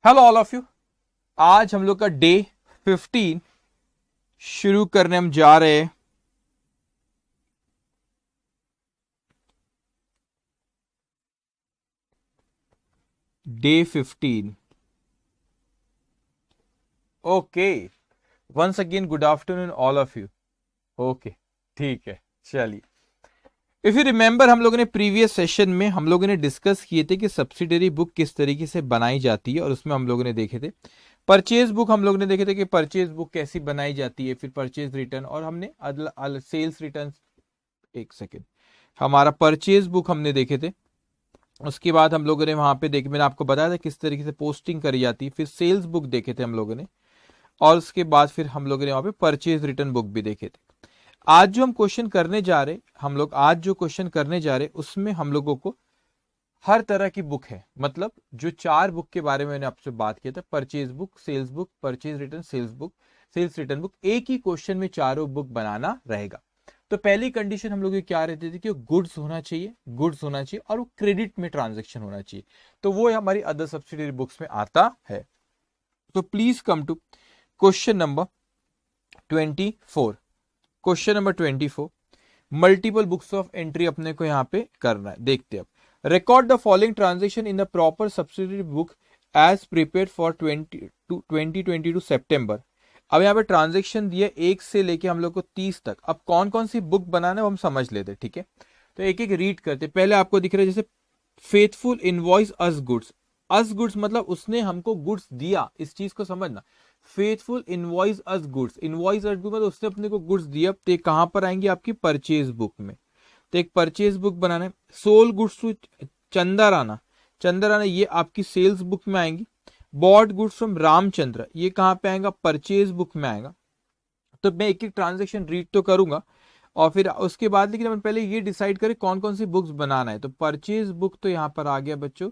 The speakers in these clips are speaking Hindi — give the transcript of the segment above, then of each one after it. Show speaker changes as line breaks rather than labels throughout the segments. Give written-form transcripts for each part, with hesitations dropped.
Hello all of you. आज हम लोग का डे 15 शुरू करने हम जा रहे हैं। Day 15। Okay, once again good afternoon all of you. Okay, ठीक है, चलिए। इफ यू रिमेंबर, हम लोगों ने प्रीवियस सेशन में हम लोगों ने डिस्कस किए थे कि सब्सिडरी बुक किस तरीके से बनाई जाती है, और उसमें हम लोगों ने देखे थे परचेज बुक। हम लोगों ने देखे थे कि परचेज बुक कैसी बनाई जाती है, फिर परचेज रिटर्न, और हमने सेल्स रिटर्न। एक सेकेंड, हमारा परचेज बुक हमने देखे थे। उसके बाद हम लोगों ने वहां पे देखे, मैंने आपको बताया था किस तरीके से पोस्टिंग करी जाती है। फिर सेल्स बुक देखे थे हम लोगों ने, और उसके बाद फिर हम लोगों ने वहां पे परचेज रिटर्न बुक भी देखे थे। आज जो हम क्वेश्चन करने जा रहे, हम लोग आज जो क्वेश्चन करने जा रहे उसमें हम लोगों को हर तरह की बुक है, मतलब जो चार बुक के बारे में मैंने आपसे बात किया था, purchase book, sales book, purchase return, sales book, sales return book, एक ही क्वेश्चन में चारों बुक बनाना रहेगा। तो पहली कंडीशन हम लोग की क्या रहती थी कि गुड्स होना चाहिए, गुड्स होना चाहिए, और वो क्रेडिट में ट्रांजेक्शन होना चाहिए। तो वो हमारी अदर सब्सिडरी बुक्स में आता है। तो please come to question number 24। Question number 24, multiple books of entry अपने को यहां पे करना है। देखते हैं अब। Record the following transaction in the proper subsidiary book as prepare for 2022 September. अब यहाँ पे ट्रांजेक्शन दिए 1 से लेके हम लोग को 30 तक। अब कौन कौन सी बुक बनाना है वो हम समझ लेते, ठीक है। तो एक एक रीड करते। पहले आपको दिख रहा है जैसे फेथफुल इनवॉइस अस गुड्स। अस गुड्स मतलब उसने हमको गुड्स दिया, इस चीज को समझना। फेथफुल इनवॉइस अस गुड्स, इनवॉइस अस गुड्स मतलब उसने अपने को गुड्स दिया। तो ये कहां पर आएंगे? आपकी परचेज बुक में। तो एक परचेज बुक बनाना है। सोल गुड्स टू चंदा राणा, चंदा राणा ये आपकी सेल्स बुक में आएंगी। बॉट गुड्स फ्रॉम रामचंद्र, ये कहां पे आएगा? परचेज बुक में आएगा। तो मैं एक एक ट्रांजेक्शन रीड तो करूंगा, और फिर उसके बाद लेकिन अपन पहले ये डिसाइड करें कौन कौन सी बुक्स बनाना है। तो परचेज बुक तो यहां पर आ गया बच्चों,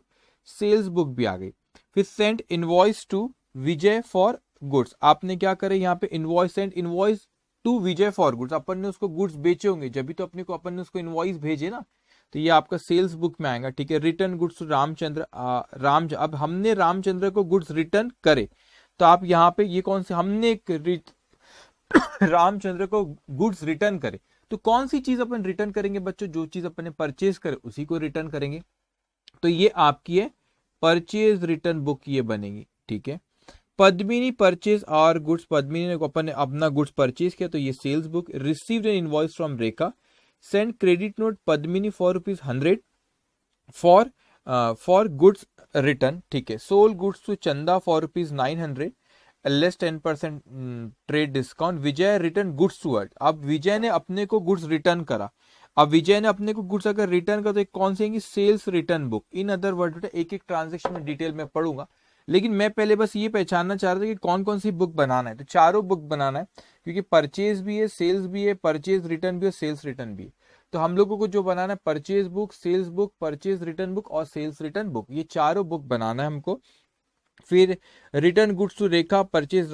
सेल्स बुक भी आ गई। फिर send invoice to Vijay for goods, आपने क्या करे यहाँ पे? Invoice, send invoice to Vijay for goods. अपन ने उसको गुड्स बेचे होंगे, जब भी तो अपने को अपन ने उसको इनवॉइस भेजे ना। तो ये आपका सेल्स बुक में आएगा, ठीक है। रिटर्न गुड्स टू रामचंद्र, अब हमने रामचंद्र को गुड्स रिटर्न करे। तो आप यहाँ पे ये कौन से हमने एक रामचंद्र को गुड्स रिटर्न करे। तो कौन सी चीज अपन रिटर्न करेंगे बच्चों? जो चीज अपन ने परचेज करे उसी को रिटर्न करेंगे। तो ये आपकी है परचेज रिटर्न बुक, ये बनेगी, ठीक है। पद्मिनी परचेज और गुड्स, पद्मिनी ने अपन ने अपना गुड्स परचेज किया, तो ये sales book. Received an invoice from Rekha, send credit note Padmini for ₹100 for goods return, ठीक है। Sold goods to Chanda for ₹900 less 10% trade discount. Vijay return goods to अर्ट, अब विजय ने अपने को गुड्स रिटर्न करा। अब विजय ने अपने को गुड्स अगर रिटर्न कर, तो कौन सी? Sales return book. In other word बेटा एक एक ट्रांजेक्शन में डिटेल में पढ़ूंगा, लेकिन मैं पहले बस ये पहचानना चाह रहा था कि कौन कौन सी बुक बनाना है। तो चारों बुक बनाना है, क्योंकि परचेज भी है, सेल्स भी है, परचेज रिटर्न भी है, सेल्स रिटर्न भी है। तो हम लोगों को जो बनाना है purchase book, sales book, purchase return book और सेल्स रिटर्न बुक, ये चारों बुक बनाना है हमको। फिर return goods to Rekha, purchase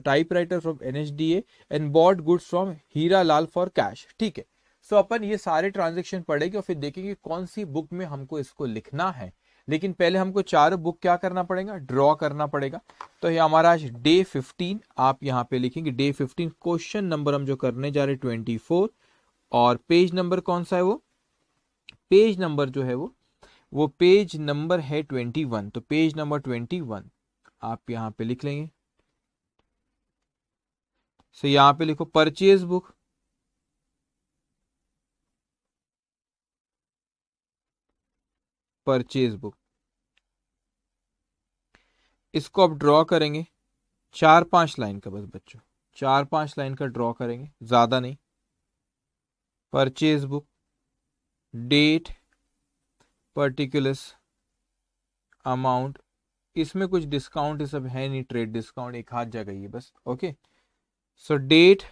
typewriter from NHDA and bought goods from Hira Lal for cash, ठीक है। सो अपन ये सारे ट्रांजेक्शन पढ़ेंगे और फिर देखेंगे कौन सी बुक में हमको इसको लिखना है। लेकिन पहले हमको चार बुक क्या करना पड़ेगा? ड्रॉ करना पड़ेगा। तो ये हमारा आज डे 15 आप यहाँ पे लिखेंगे। डे 15 क्वेश्चन नंबर हम जो करने जा रहे 24, और पेज नंबर कौन सा है? वो पेज नंबर जो है वो पेज नंबर है 21। तो पेज नंबर 21 आप यहां पे लिख लेंगे। सो यहां पे लिखो परचेज बुक, परचेज बुक। इसको आप ड्रॉ करेंगे 4-5 लाइन का, बस बच्चों 4-5 लाइन का ड्रॉ करेंगे, ज्यादा नहीं। Purchase book, date, particulars, amount. इसमें कुछ डिस्काउंट ये सब है नहीं, ट्रेड डिस्काउंट एक हाथ जगह ही बस, okay. So date,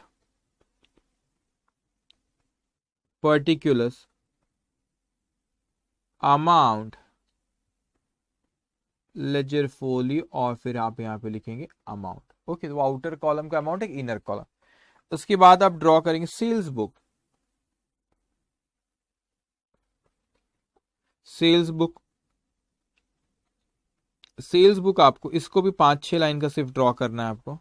particulars, amount, ledger folio, और फिर आप यहाँ पे लिखेंगे अमाउंट, ओके। तो आउटर कॉलम का अमाउंट है, इनर कॉलम। उसके बाद आप ड्रॉ करेंगे sales book, sales book, sales book आपको इसको भी 5-6 लाइन का सिर्फ ड्रॉ करना है आपको।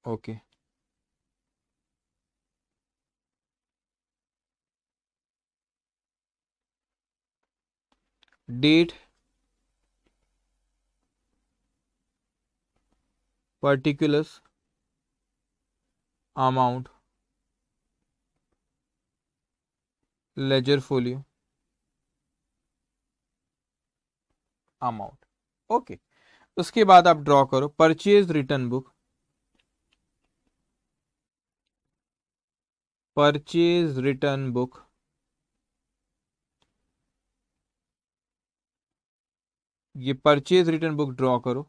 Okay, date, particulars, amount, ledger folio, amount. Okay, उसके बाद आप ड्रॉ करो purchase return book, purchase return book, ये परचेज रिटर्न बुक ड्रॉ करो,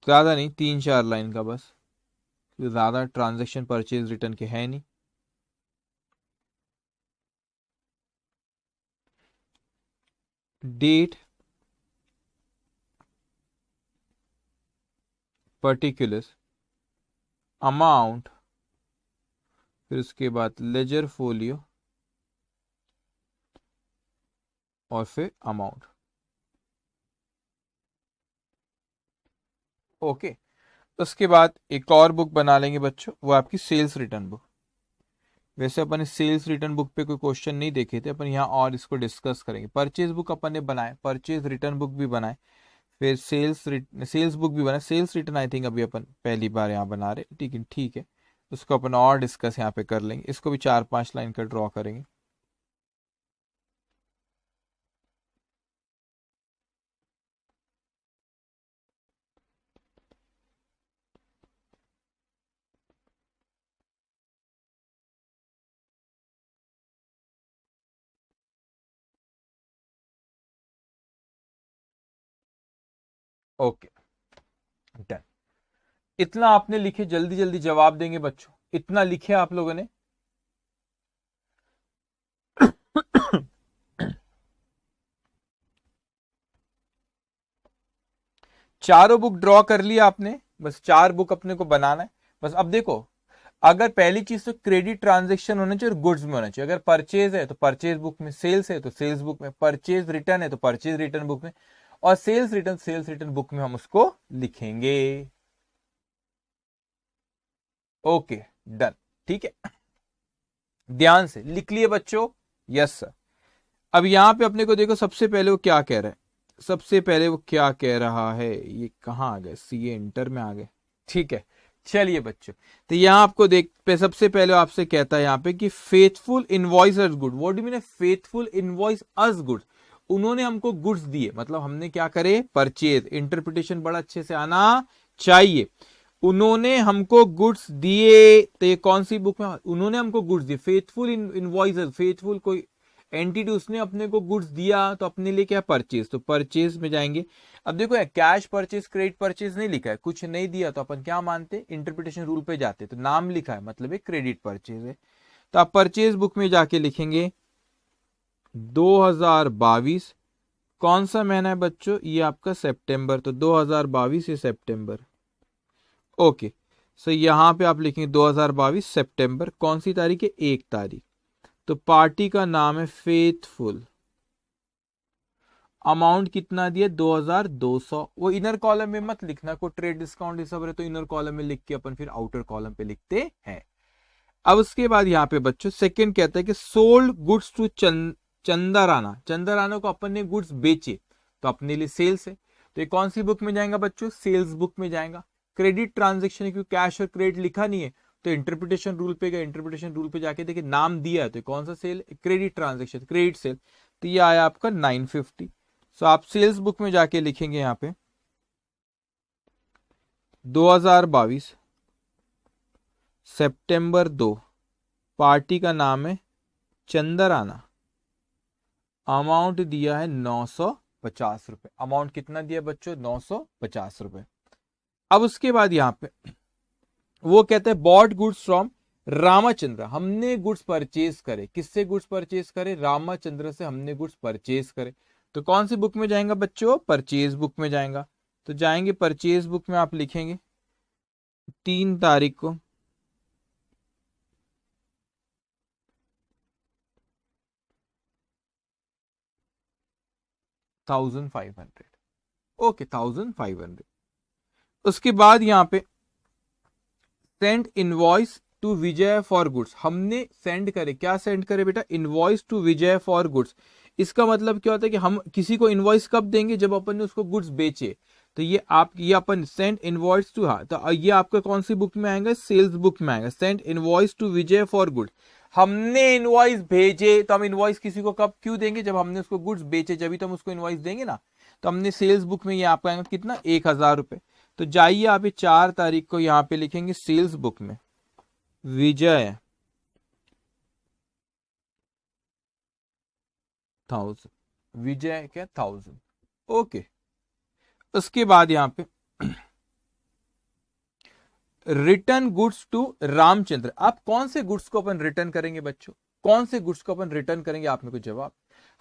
ज्यादा नहीं, 3-4 लाइन का बस, ज्यादा ट्रांजैक्शन परचेज रिटर्न के है नहीं। डेट, पर्टिकुलर्स, अमाउंट, फिर उसके बाद लेजर फोलियो और फिर अमाउंट। ओके, उसके बाद एक और बुक बना लेंगे बच्चों, वो आपकी सेल्स रिटर्न बुक। वैसे अपन इस सेल्स रिटर्न बुक पे कोई क्वेश्चन नहीं देखे थे, अपन यहाँ और इसको डिस्कस करेंगे। परचेज बुक अपन ने बनाए, परचेज रिटर्न बुक भी बनाए, फिर सेल्स बुक भी बनाए। सेल्स रिटर्न आई थिंक अभी अपन पहली बार यहाँ बना रहे, ठीक है, उसको अपन और डिस्कस यहाँ पे कर लेंगे। इसको भी 4-5 लाइन का ड्रॉ करेंगे। Okay, done. इतना आपने लिखे, जल्दी जल्दी जवाब देंगे बच्चों, इतना लिखे आप लोगों ने। चारों बुक ड्रॉ कर लिया आपने, बस 4 बुक अपने को बनाना है। बस अब देखो, अगर पहली चीज तो क्रेडिट ट्रांजेक्शन होना चाहिए और गुड्स में होना चाहिए। अगर परचेज है तो परचेज बुक में, सेल्स है तो सेल्स बुक में, परचेज रिटर्न है तो परचेज रिटर्न बुक में, और सेल्स रिटर्न बुक में हम उसको लिखेंगे। ओके, डन, ठीक है, ध्यान से लिख लिए बच्चों। Yes sir. अब यहां पे अपने को देखो, सबसे पहले वो क्या कह रहा है, सबसे पहले वो क्या कह रहा है, ये कहां आ गए, सीए इंटर में आ गए, ठीक है। चलिए बच्चों, तो यहां आपको देख पे सबसे पहले आपसे कहता है यहाँ पे कि faithful invoice us good. What do mean faithful invoice us good? उन्होंने हमको गुड्स दिए, मतलब हमने क्या करे, परचेज। इंटरप्रिटेशन बड़ा अच्छे से आना चाहिए। उन्होंने हमको गुड्स दिए, तो ये कौन सी बुक में उन्होंने हमको गुड्स दिए? फेथफुल इनवॉइस, फेथफुल कोई एंटिटी, उसने अपने को गुड्स दिया, तो अपने लिए क्या, परचेज, तो परचेज में जाएंगे। अब देखो कैश परचेज, क्रेडिट परचेज नहीं लिखा है, कुछ नहीं दिया, तो अपन क्या मानते, इंटरप्रिटेशन रूल पे जाते, तो नाम लिखा है मतलब एक क्रेडिट परचेज है, तो आप परचेज बुक में जाके लिखेंगे 2022। कौन सा महीना है बच्चों, ये आपका सितंबर, तो 2022 ये सितंबर। ओके, सो यहां पे आप लिखेंगे 2022 सितंबर, कौन सी तारीख है, 1 तारीख। तो पार्टी का नाम है फेथफुल। अमाउंट कितना दिया, 2200। वो इनर कॉलम में मत लिखना, को ट्रेड डिस्काउंट ये सब रहे तो इनर कॉलम में लिख के अपन फिर आउटर कॉलम पे लिखते हैं। अब उसके बाद यहाँ पे बच्चों सेकंड कहता है कि सोल्ड गुड्स टू चंदा राणा। चंदा राणा को अपन ने गुड्स बेचे, तो अपने लिए सेल्स है, तो ये कौन सी बुक में जाएगा बच्चों, सेल्स बुक में जाएगा। क्रेडिट ट्रांजेक्शन, क्योंकि कैश और क्रेडिट लिखा नहीं है, तो इंटरप्रिटेशन रूल पे गए, इंटरप्रिटेशन रूल पे जाके देखिए नाम दिया है, तो कौन सा sale, credit transaction, credit sale, तो ये आया आपका 950। सो आप सेल्स बुक में जाके लिखेंगे यहाँ पे 2022 सितंबर 2, पार्टी का नाम है चंदराना, अमाउंट दिया है 950 रुपए। अमाउंट कितना दिया बच्चों, 950 रुपए। अब उसके बाद यहां पे वो कहते हैं बॉट गुड्स फ्रॉम रामाचंद्र। हमने गुड्स परचेज करे, किससे गुड्स परचेज करे, रामाचंद्र से हमने गुड्स परचेज करे, तो कौन सी बुक में जाएगा बच्चों, परचेज बुक में जाएगा। तो जाएंगे परचेज बुक में, आप लिखेंगे 3 तारीख को 1500। ओके 1500। उसके बाद यहाँ पे send invoice to Vijay for goods, हमने सेंड करे, क्या सेंड करे बेटा, invoice to Vijay for goods. इसका मतलब क्या होता है कि हम किसी को इनवॉइस कब देंगे, जब अपन ने उसको गुड्स बेचे। तो ये अपन सेंड इनवॉइस टू, हाँ तो ये आपका कौन सी बुक में आएगा, सेल्स बुक में आएगा। Send invoice to Vijay for goods, हमने इनवॉइस भेजे, तो हम इनवॉइस किसी को कब क्यों देंगे, जब हमने उसको गुड्स बेचे, जब तो हम उसको इनवॉइस देंगे ना। तो हमने सेल्स बुक में ये आपका आएगा कितना, 1000 रुपए। तो जाइए आप 4 तारीख को यहाँ पे लिखेंगे सेल्स बुक में विजय 1000, विजय क्या 1000। ओके, उसके बाद यहाँ पे रिटर्न गुड्स टू रामचंद्र। आप कौन से गुड्स को अपन रिटर्न करेंगे बच्चों, कौन से गुड्स को अपन रिटर्न करेंगे, आप मेरे को जवाब।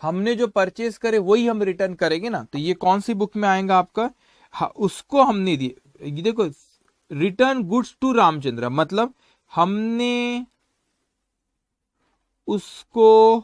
हमने जो परचेज करे वही हम रिटर्न करेंगे ना। तो ये कौन सी बुक में आएगा आपका, हाँ उसको हमने दिए। ये देखो रिटर्न गुड्स टू रामचंद्र, मतलब हमने उसको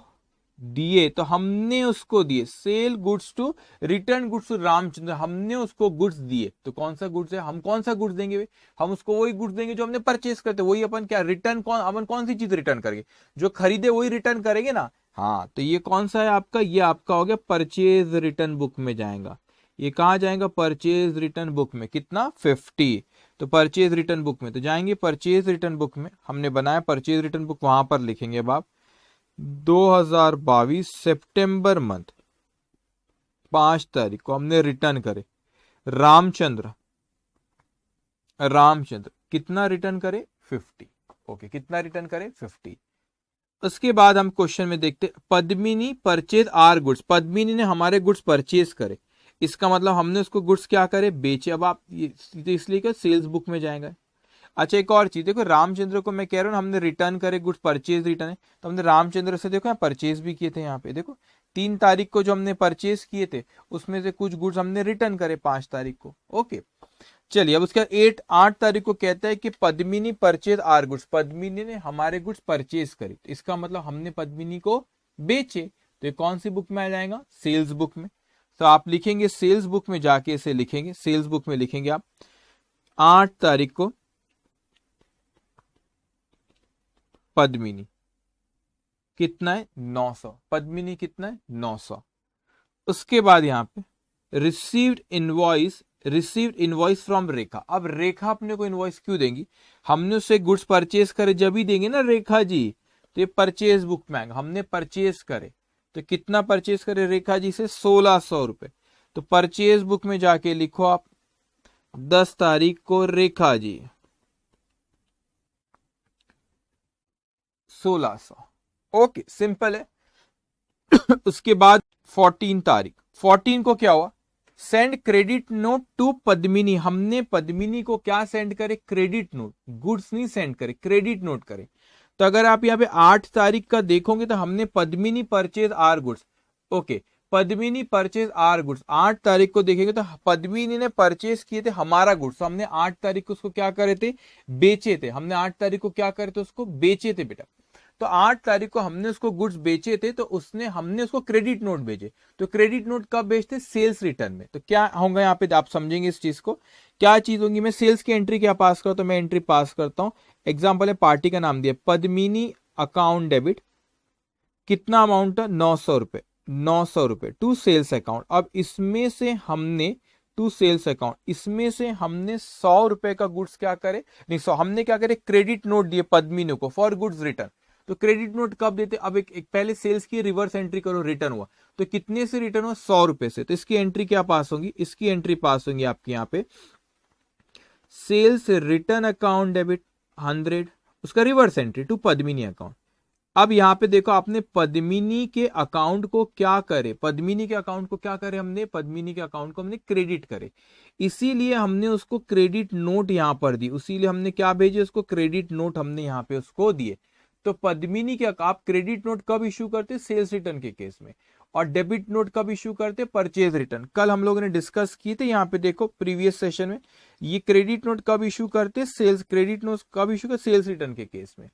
दिए, तो हमने उसको दिए sale goods to, return goods to Ramchandra, हमने उसको गुड्स दिए। तो कौन सा गुड्स है, हम कौन सा गुड्स देंगे भाई, हम उसको वही गुड्स देंगे जो हमने परचेस करते, वही अपन क्या रिटर्न, अपन कौन सी चीज रिटर्न करेंगे, जो खरीदे वही रिटर्न करेंगे ना। हाँ तो ये कौन सा है आपका, ये आपका हो गया परचेज रिटर्न बुक में जाएगा। ये कहाँ जाएगा, परचेज रिटर्न बुक में, कितना 50। तो परचेज रिटर्न बुक में तो जाएंगे, परचेज रिटर्न बुक में हमने बनाया परचेज रिटर्न बुक, वहां पर लिखेंगे अब आप 2022 सितंबर मंथ 5 तारीख को हमने रिटर्न करे रामचंद्र, कितना रिटर्न करे 50। ओके, कितना रिटर्न करे 50। उसके बाद हम क्वेश्चन में देखते Padmini purchase our goods, Padmini ने हमारे गुड्स परचेज करे, इसका मतलब हमने उसको गुड्स क्या करे, बेचे। अब आप इसलिए क्या सेल्स बुक में जाएगा। अच्छा एक और चीज देखो, रामचंद्र को मैं कह रहा हूँ हमने रिटर्न करे गुड्स, परचेज रिटर्न है, तो हमने रामचंद्र से देखो यहाँ परचेज भी किए थे। यहाँ पे देखो 3 तारीख को जो हमने परचेज किए थे उसमें से कुछ गुड्स हमने रिटर्न करे 5 तारीख को। ओके चलिए, अब उसके 8 तारीख को कहता है कि Padmini purchase our goods, Padmini ने हमारे गुड्स परचेज करे, तो इसका मतलब हमने पद्मिनी को बेचे। तो ये कौन सी बुक में आ जाएगा, सेल्स बुक में। तो आप लिखेंगे सेल्स बुक में जाके इसे लिखेंगे, सेल्स बुक में लिखेंगे आप 8 तारीख को पद्मिनी कितना है 900, पद्मिनी कितना है 900। उसके बाद यहाँ पे रिसीव्ड इनवॉइस फ्रॉम रेखा। अब रेखा अपने को इनवॉइस क्यों देंगी, हमने उससे गुड्स परचेज करे जब ही देंगे ना रेखा जी। तो ये परचेज बुक में आएगा, हमने परचेज करे, तो कितना परचेज करे रेखा जी से 1600 रुपए। तो परचेज बुक में जाके लिखो आप 10 तारीख को रेखा जी 1600। ओके सिंपल है। उसके बाद 14 तारीख, 14 को क्या हुआ, send credit note to Padmini, हमने पद्मिनी को क्या सेंड करे, क्रेडिट नोट, गुड्स नहीं सेंड करे, क्रेडिट नोट करे। तो अगर आप यहाँ पे 8 तारीख का देखोगे तो हमने Padmini purchase our goods, okay Padmini purchase our goods 8 तारीख को देखेंगे तो पद्मिनी ने परचेज किए थे हमारा गुड्स, तो हमने 8 तारीख को उसको क्या करे थे, बेचे थे। हमने 8 तारीख को क्या करे थे, उसको बेचे थे बेटा। तो 8 तारीख को हमने उसको गुड्स बेचे थे, तो हमने उसको क्रेडिट नोट भेजे। तो क्रेडिट नोट कब बेचते, सेल्स रिटर्न में। तो क्या होगा यहाँ पे, आप समझेंगे इस चीज को, क्या चीज होगी। मैं सेल्स की एंट्री क्या पास करता हूं, तो मैं एंट्री पास करता हूं, एग्जाम्पल है पार्टी का नाम दिया पद्मिनी अकाउंट डेबिट, कितना अमाउंट है 900 रुपए, 900 रुपए टू सेल्स अकाउंट। अब इसमें से हमने टू सेल्स अकाउंट, इसमें से हमने 100 रुपए का गुड्स क्या करे, नहीं 100 हमने क्या करे, क्रेडिट नोट दिए पद्मिनी को फॉर गुड्स रिटर्न। तो क्रेडिट नोट कब देते, अब एक पहले सेल्स की रिवर्स एंट्री करो, रिटर्न हुआ तो कितने से रिटर्न हुआ 100 रुपए से। तो इसकी एंट्री क्या पास होगी, इसकी एंट्री पास होगी आपकी यहाँ पे सेल्स रिटर्न अकाउंट डेबिट 100, उसका reverse entry to Padmini account. अब यहाँ पे देखो आपने पद्मिनी के अकाउंट को क्या करे, पद्मिनी के अकाउंट को क्या करे, हमने पद्मिनी के अकाउंट को हमने क्रेडिट करे, इसीलिए हमने उसको क्रेडिट नोट यहाँ पर दी, इसीलिए हमने क्या भेजे उसको, क्रेडिट नोट हमने यहाँ पे उसको दिए। तो पद्मिनी के आप क्रेडिट नोट कब इश्यू करते, सेल्स रिटर्न के केस में, और डेबिट नोट कब इश्यू करते, परचेज रिटर्न। कल हम लोगों ने डिस्कस किए थे यहाँ पे देखो प्रीवियस सेशन में, ये क्रेडिट नोट कब इश्यू करते, सेल्स, क्रेडिट नोट कब इश्यू करते, सेल्स रिटर्न के केस में।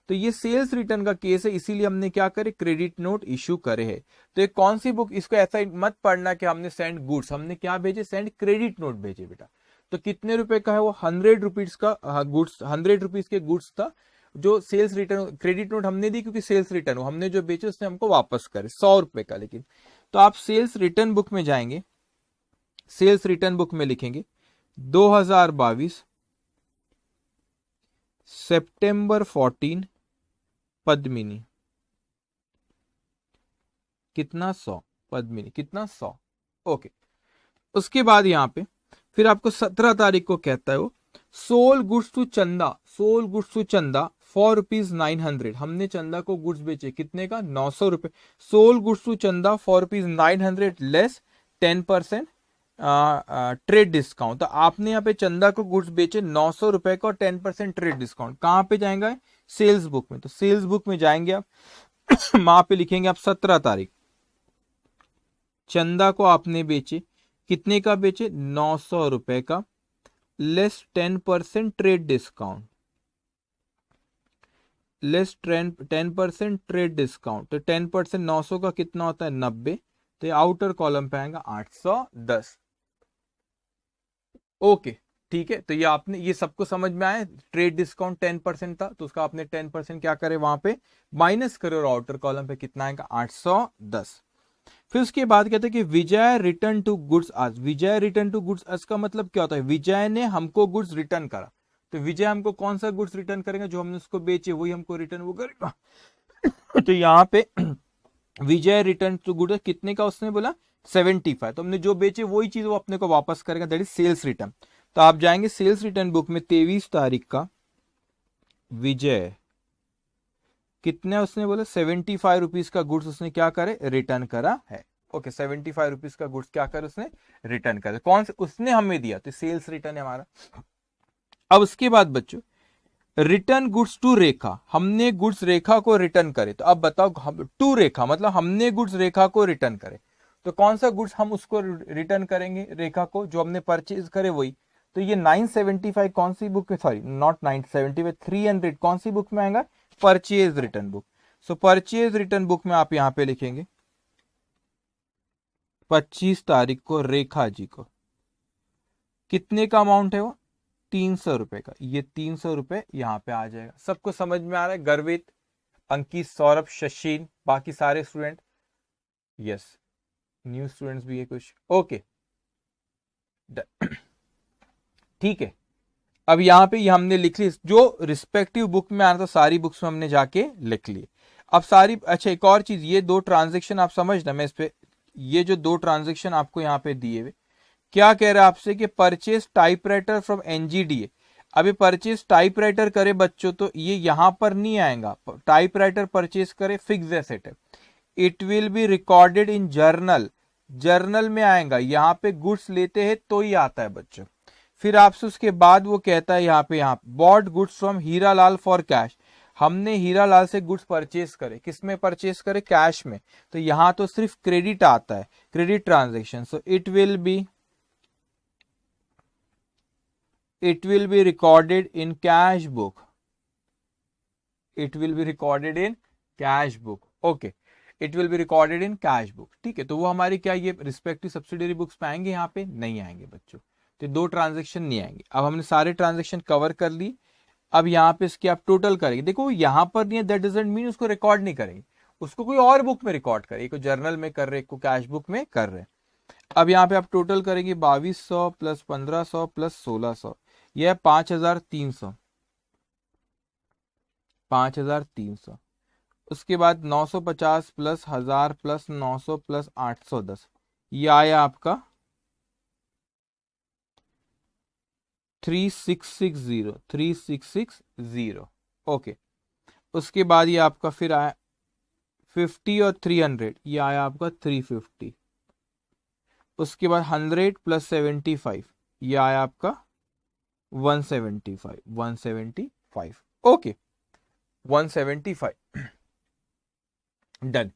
तो ये सेल्स रिटर्न का केस है, इसीलिए हमने क्या करे, क्रेडिट नोट इशू करे है। तो एक कौन सी बुक, इसको ऐसा मत पढ़ना कि हमने सेंड गुड्स, हमने क्या भेजे, सेंड क्रेडिट नोट भेजे बेटा। तो कितने रुपए का है वो, 100 रुपीज का गुड्स, 100 रुपीज के गुड्स था जो सेल्स रिटर्न, क्रेडिट नोट हमने दी क्योंकि सेल्स रिटर्न हमने जो बेचे उसने हमको वापस करे 100 रुपए का। लेकिन तो आप सेल्स रिटर्न बुक में जाएंगे, सेल्स रिटर्न बुक में लिखेंगे 2022 सितंबर 14 पद्मिनी, कितना 100, पद्मिनी कितना 100। ओके, उसके बाद यहां पे फिर आपको 17 तारीख को कहता है वो सोल गुड्स टू चंदा, soul goods to Chanda for ₹900, हमने चंदा को गुड्स बेचे कितने का, 900 रुपए। Soul goods to Chanda for ₹900 less 10% trade discount. तो आपने यहाँ पे चंदा को गुड्स बेचे 900 रुपए का और 10% ट्रेड डिस्काउंट। कहां पे जाएंगे, सेल्स बुक में। तो सेल्स बुक में जाएंगे आप वहां पे लिखेंगे आप 17 तारीख, चंदा को आपने बेचे कितने का बेचे, 900 रुपए का less 10% trade discount, less 10% trade discount. तो 10% 900 का कितना होता है, 90। तो ये आउटर कॉलम पे आएगा 810। ओके ठीक है, तो ये आपने, ये सबको समझ में आया, ट्रेड डिस्काउंट 10% था तो उसका आपने 10% क्या करे वहां पे माइनस करे और आउटर कॉलम पे कितना आएगा, 810। फिर उसके बाद कहते हैं कि विजय रिटर्न टू गुड्स आज, विजय रिटर्न टू गुड्स आज का मतलब क्या होता है, विजय ने हमको गुड्स रिटर्न करा। तो विजय हमको कौन सा गुड्स रिटर्न करेगा, जो हमने उसको बेचे वही हमको रिटर्न वो करेगा। तो यहाँ पे विजय रिटर्न टू गुड्स कितने का उसने बोला, 75। तो हमने जो बेचे वही चीज वो अपने को वापस करेगा, दैट इज सेल्स रिटर्न। तो आप जाएंगे सेल्स रिटर्न बुक में 23 तारीख का विजय कितने उसने बोला, 75 रुपीज का गुड्स उसने क्या करे, रिटर्न करा है। ओके, 75 रुपीज का गुड्स क्या करे उसने, रिटर्न करे। कौन से, उसने हमें दिया, तो सेल्स रिटर्न है हमारा। अब उसके बाद बच्चों रिटर्न गुड्स टू रेखा, हमने गुड्स रेखा को रिटर्न करे। तो अब बताओ, टू रेखा मतलब हमने गुड्स रेखा को रिटर्न करे। तो कौन सा गुड्स हम उसको रिटर्न करेंगे, रेखा को, जो हमने परचेज करे वही। तो ये 975 कौन सी बुक में, सॉरी नॉट 975, 300 कौन सी बुक में आएगा, परचेज रिटर्न बुक। सो परचेज रिटर्न बुक में आप यहां पे लिखेंगे 25 तारीख को रेखा जी को कितने का अमाउंट है वो, 300 रुपए का। ये 300 रुपए यहां पे आ जाएगा। सबको समझ में आ रहा है, गर्वित, अंकित, सौरभ, शशीन, बाकी सारे स्टूडेंट, यस न्यू स्टूडेंट्स भी है कुछ। ओके ठीक है, अब यहाँ पे ये हमने लिख ली, जो रिस्पेक्टिव बुक में आना था सारी बुक्स में हमने जाके लिख लिए। अब सारी, अच्छा एक और चीज, ये 2 ट्रांजेक्शन आप समझना, मैं इस पे, ये जो 2 ट्रांजेक्शन आपको यहाँ पे दिए हुए, क्या कह रहा है आपसे कि परचेज टाइपराइटर फ्रॉम एनजीडीए। अभी परचेज टाइपराइटर करे बच्चों तो ये यहां पर नहीं आएगा, टाइपराइटर परचेज करे फिक्स एसेट है, it will be recorded in journal, journal में आएगा। यहाँ पे गुड्स लेते हैं तो ही आता है बच्चों। फिर आपसे उसके बाद वो कहता है यहाँ पे, यहाँ bot goods from Hiralal for cash, हमने हीरालाल से गुड्स परचेज करे, किस में परचेज करे, कैश में। तो यहाँ तो सिर्फ क्रेडिट आता है, credit transaction. So it will be recorded in cash book, it will be recorded in cash book। Okay, it will be recorded in cash book. ठीक है, तो वो हमारी क्या, ये रिस्पेक्टिव सब्सिडरी बुक्स में आएंगे, यहाँ पे नहीं आएंगे बच्चों। तो 2 ट्रांजेक्शन नहीं आएंगे। अब हमने सारे ट्रांजेक्शन कवर कर ली। अब यहाँ पे इसकी आप टोटल करेंगे, देखो यहाँ पर नहीं है, दैट डजंट मीन उसको रिकॉर्ड नहीं करेंगे, उसको कोई और बुक में रिकॉर्ड करें, एक को जर्नल में कर रहे, एक को कैश बुक में कर रहे। अब यहाँ पे आप टोटल करेंगे 2200 प्लस 1500 प्लस 1600, यह 5300, 5300। उसके बाद 950 प्लस 1000 प्लस 900 प्लस 810, ये आया आपका 3660, 3660। ओके, उसके बाद ये आपका फिर आया 50 और 300, ये आया आपका 350। उसके बाद 100 प्लस 75, ये आया आपका 175, 175। Okay, 175 done.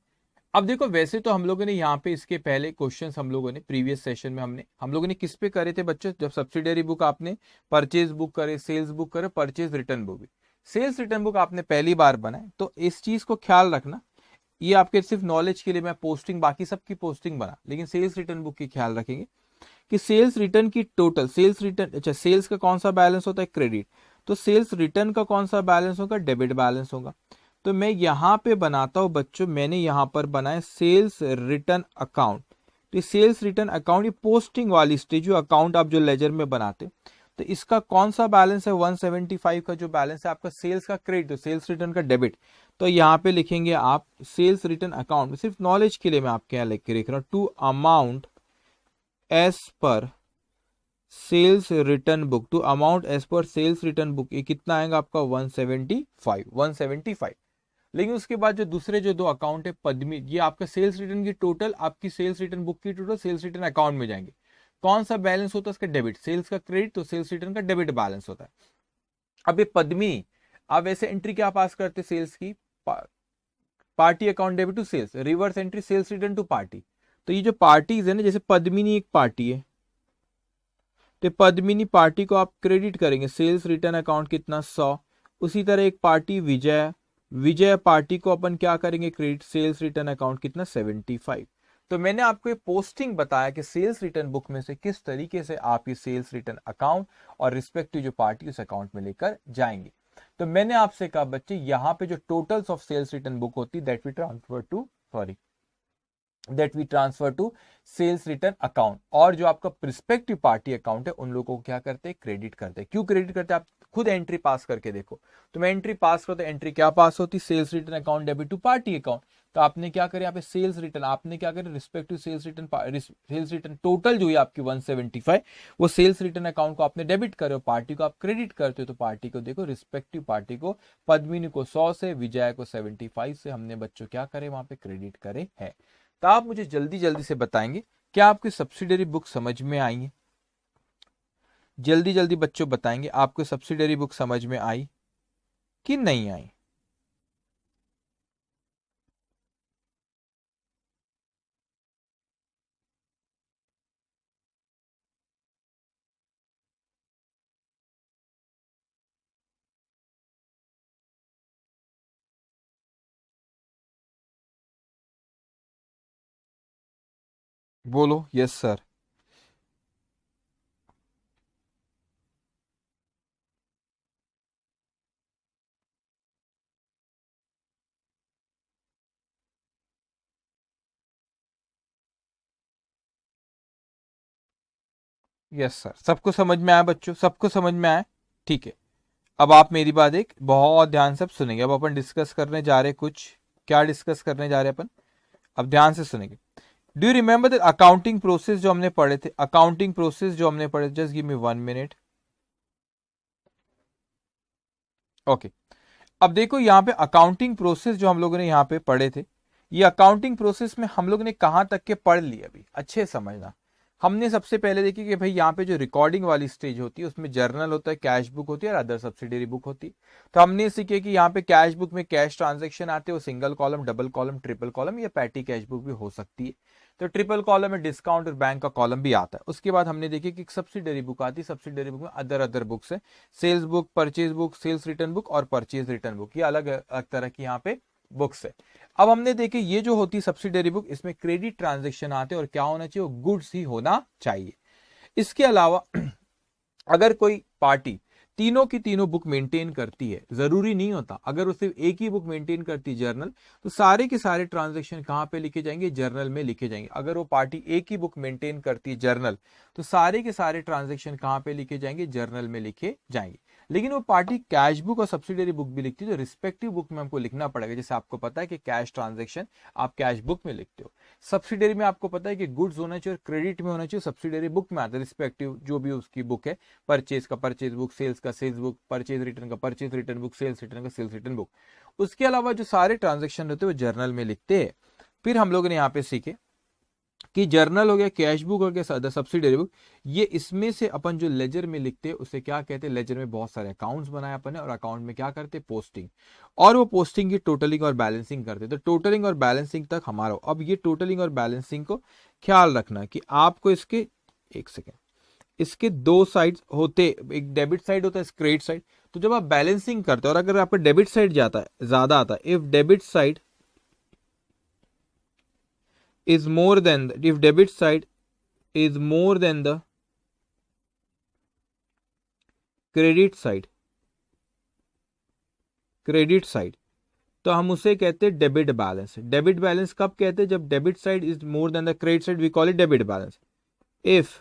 अब देखो, वैसे तो हम लोगों ने यहाँ पे इसके पहले क्वेश्चंस हम लोगों ने प्रीवियस सेशन में हम लोगों ने किस पे करे थे बच्चों, जब सब्सिडरी बुक आपने परचेज बुक करे, सेल्स बुक करे, परचेज रिटर्न बुक भी, सेल्स रिटर्न बुक आपने पहली बार बनाए तो इस चीज को ख्याल रखना, ये आपके सिर्फ नॉलेज के लिए मैं पोस्टिंग, बाकी सबकी पोस्टिंग बना, लेकिन सेल्स रिटर्न बुक की ख्याल रखेंगे कि सेल्स रिटर्न की टोटल सेल्स रिटर्न, अच्छा सेल्स का कौन सा बैलेंस होता है, क्रेडिट, तो सेल्स रिटर्न का कौन सा बैलेंस होगा, डेबिट बैलेंस होगा। तो मैं यहां पे बनाता हूं बच्चों, मैंने यहां पर बनाया सेल्स रिटर्न अकाउंट। तो सेल्स रिटर्न अकाउंट ये पोस्टिंग वाली स्टेज, जो अकाउंट आप जो लेजर में बनाते हो, तो इसका कौन सा बैलेंस है, 175 का जो बैलेंस है आपका सेल्स का क्रेडिट, तो सेल्स रिटर्न का डेबिट। तो यहाँ पे लिखेंगे आप सेल्स रिटर्न अकाउंट, सिर्फ नॉलेज के लिए मैं आपके यहाँ लिख के लिख रहा हूँ, to amount as per sales return book, to amount as per sales return book, ये कितना आएगा आपका 175। लेकिन उसके बाद जो दूसरे जो दो अकाउंट है पद्मी, ये आपका सेल्स रिटर्न की टोटल, आपकी सेल्स रिटर्न बुक की टोटल सेल्स रिटर्न अकाउंट में जाएंगे। कौन सा बैलेंस होता है इसका, डेबिट, सेल्स का क्रेडिट तो सेल्स रिटर्न का डेबिट बैलेंस होता है। अब ये पद्मिनी, आप वैसे एंट्री क्या पास करते सेल्स की, party account debit to sales, reverse entry sales return to party. तो ये जो पार्टीज है ना, जैसे पद्मिनी एक पार्टी है, तो पद्मिनी पार्टी को आप क्रेडिट करेंगे, सेल्स रिटर्न अकाउंट कितना 100। उसी तरह एक पार्टी विजय, विजय पार्टी को अपन क्या करेंगे, क्रेडिट, सेल्स रिटर्न अकाउंट कितना 75। तो मैंने आपको ये पोस्टिंग बताया कि सेल्स रिटर्न बुक में से किस तरीके से आप ये सेल्स रिटर्न अकाउंट और रिस्पेक्टिव जो पार्टी उस अकाउंट में लेकर जाएंगे। तो मैंने आपसे कहा बच्चे, यहां पे जो totals of sales return book होती है that we transfer to sales return account, और जो आपका प्रिस्पेक्टिव पार्टी अकाउंट है उन लोगों को क्या करते हैं, क्रेडिट करते हैं। क्यों क्रेडिट करते हैं, आप खुद एंट्री पास करके देखो। तो मैं एंट्री पास करता, एंट्री क्या पास होती, sales return account debit to party account. तो आपने क्या करें यहाँ पे सेल्स रिटर्न, आपने क्या करें रिस्पेक्टिव सेल्स रिटर्न टोटल जो है आपकी 175, वो सेल्स रिटर्न अकाउंट को आपने डेबिट करे, पार्टी को आप क्रेडिट करते हो। तो पार्टी को देखो, रिस्पेक्टिव पार्टी को पद्मिनी को 100 से, विजय को 75 से हमने बच्चों क्या करे वहां पे क्रेडिट करे है। तो आप मुझे जल्दी जल्दी से बताएंगे क्या आपकी सब्सिडरी बुक समझ में आई है, जल्दी जल्दी बच्चों बताएंगे आपको सब्सिडरी बुक समझ में आई कि नहीं आई। बोलो यस सर। यस सर, सबको समझ में आया बच्चों, सबको समझ में आया, ठीक है। अब आप मेरी बात एक बहुत ध्यान से सुनेंगे। अब अपन डिस्कस करने जा रहे हैं कुछ, क्या डिस्कस करने जा रहे हैं अपन, अब ध्यान से सुनेंगे। Do you remember the accounting process जो हमने पढ़े थे, अकाउंटिंग प्रोसेस जो हमने पढ़े, just give me 1 minute. Okay, अब देखो यहाँ पे अकाउंटिंग प्रोसेस जो हम लोगों ने यहाँ पे पढ़े थे, ये अकाउंटिंग प्रोसेस में हम लोग ने कहां तक के पढ़ लिए, अभी अच्छे समझना। हमने सबसे पहले देखी कि भाई यहाँ पे जो रिकॉर्डिंग वाली स्टेज होती है उसमें जर्नल होता है, कैश बुक होती है और अदर सब्सिडरी बुक होती है। तो हमने सीखे कि यहाँ पे कैश बुक में कैश ट्रांजेक्शन आते हैं, वो single column, double column, triple column या पैटी कैश बुक भी हो सकती है। तो ट्रिपल कॉलम में डिस्काउंट और बैंक का कॉलम भी आता है। उसके बाद हमने देखी कि सब्सिडरी बुक आती है, सब्सिडरी बुक में अदर बुक्स है, sales book, purchase book, sales return book और परचेज रिटर्न बुक, ये अलग अलग तरह की यहाँ पे बुक्स है। अब हमने देखे ये जो होती है सब्सिडरी बुक, इसमें क्रेडिट ट्रांजेक्शन आते हैं और क्या होना चाहिए, वो गुड्स ही होना चाहिए। इसके अलावा अगर कोई पार्टी तीनों की तीनों बुक मेंटेन करती है, जरूरी नहीं होता, अगर वो सिर्फ एक ही बुक मेंटेन करती है जर्नल, तो सारे के सारे ट्रांजैक्शन कहां पे लिखे जाएंगे, जर्नल में लिखे जाएंगे। अगर वो पार्टी एक ही बुक मेंटेन करती है जर्नल, तो सारे के सारे ट्रांजैक्शन कहां पे लिखे जाएंगे, जर्नल में लिखे जाएंगे। लेकिन वो पार्टी कैश बुक और सब्सिडरी बुक भी लिखती है, तो रिस्पेक्टिव बुक में हमको लिखना पड़ेगा। जैसे आपको पता है कि कैश ट्रांजैक्शन आप कैश बुक में लिखते हो, सब्सिडरी में आपको पता है कि गुड्स होना चाहिए और क्रेडिट में होना चाहिए, सब्सिडरी बुक में आता है रिस्पेक्टिव जो भी उसकी बुक है, परचेज का परचेज बुक, सेल्स का सेल्स बुक, परचेज रिटर्न का purchase return book, sales return का सेल्स रिटर्न बुक। उसके अलावा जो सारे ट्रांजेक्शन होते हैं वो जर्नल में लिखते हैं। फिर हम लोगों ने यहाँ पे सीखे कि जर्नल हो गया, कैश बुक हो गया, सब्सिडरी बुक, ये इसमें से अपन जो लेजर में लिखते हैं उसे क्या कहते हैं, लेजर में बहुत सारे अकाउंट्स बनाए अपन ने और अकाउंट में क्या करते हैं, पोस्टिंग, और वो पोस्टिंग की टोटलिंग और बैलेंसिंग करते हैं। तो टोटलिंग और बैलेंसिंग तक हमारा, अब ये टोटलिंग और बैलेंसिंग को ख्याल रखना कि आपको इसके, एक सेकेंड, इसके दो साइड्स होते, एक डेबिट साइड होता है, क्रेडिट साइड। तो जब आप बैलेंसिंग करते हो और अगर आपका डेबिट साइड जाता है, ज्यादा आता है, if debit side is more than if debit side is more than the credit side, credit side, तो हम उसे कहते हैं डेबिट बैलेंस। डेबिट बैलेंस कब कहते हैं? जब debit side is more than the credit side, we call it debit balance. If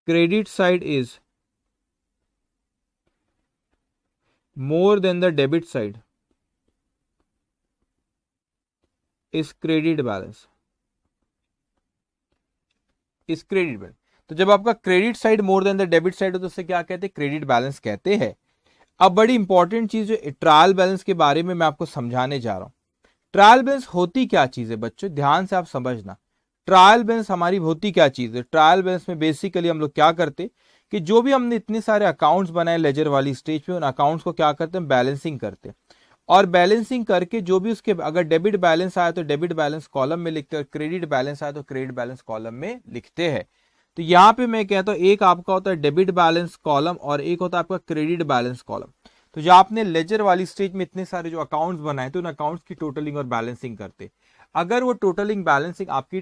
credit side is more than the debit side is credit balance, is credit balance. तो जब आपका credit side more than the debit side हो तो उसे क्या कहते हैं? क्रेडिट बैलेंस कहते हैं। अब बड़ी इंपॉर्टेंट चीज जो ट्रायल बैलेंस के बारे में मैं आपको समझाने जा रहा हूं। ट्रायल बैलेंस होती क्या चीज है बच्चों, ध्यान से आप समझना। ट्रायल बैलेंस हमारी होती क्या चीज है? ट्रायल बैलेंस में बेसिकली हम लोग क्या करते कि जो भी हमने इतने सारे अकाउंट्स बनाए लेजर वाली स्टेज पे, उन अकाउंट्स को क्या करते हैं? बैलेंसिंग करते हैं। और बैलेंसिंग करके जो भी उसके अगर डेबिट बैलेंस आया तो डेबिट बैलेंस कॉलम में लिखते हैं, और क्रेडिट बैलेंस आया तो क्रेडिट बैलेंस कॉलम में लिखते हैं। तो यहां पे मैं कहता हूं एक आपका होता है डेबिट बैलेंस कॉलम और एक होता है आपका क्रेडिट बैलेंस कॉलम। तो जो आपने लेजर वाली स्टेज में इतने सारे जो अकाउंट्स बनाए थे उन अकाउंट्स की टोटलिंग और बैलेंसिंग करते। अगर वो टोटलिंग बैलेंसिंग आपकी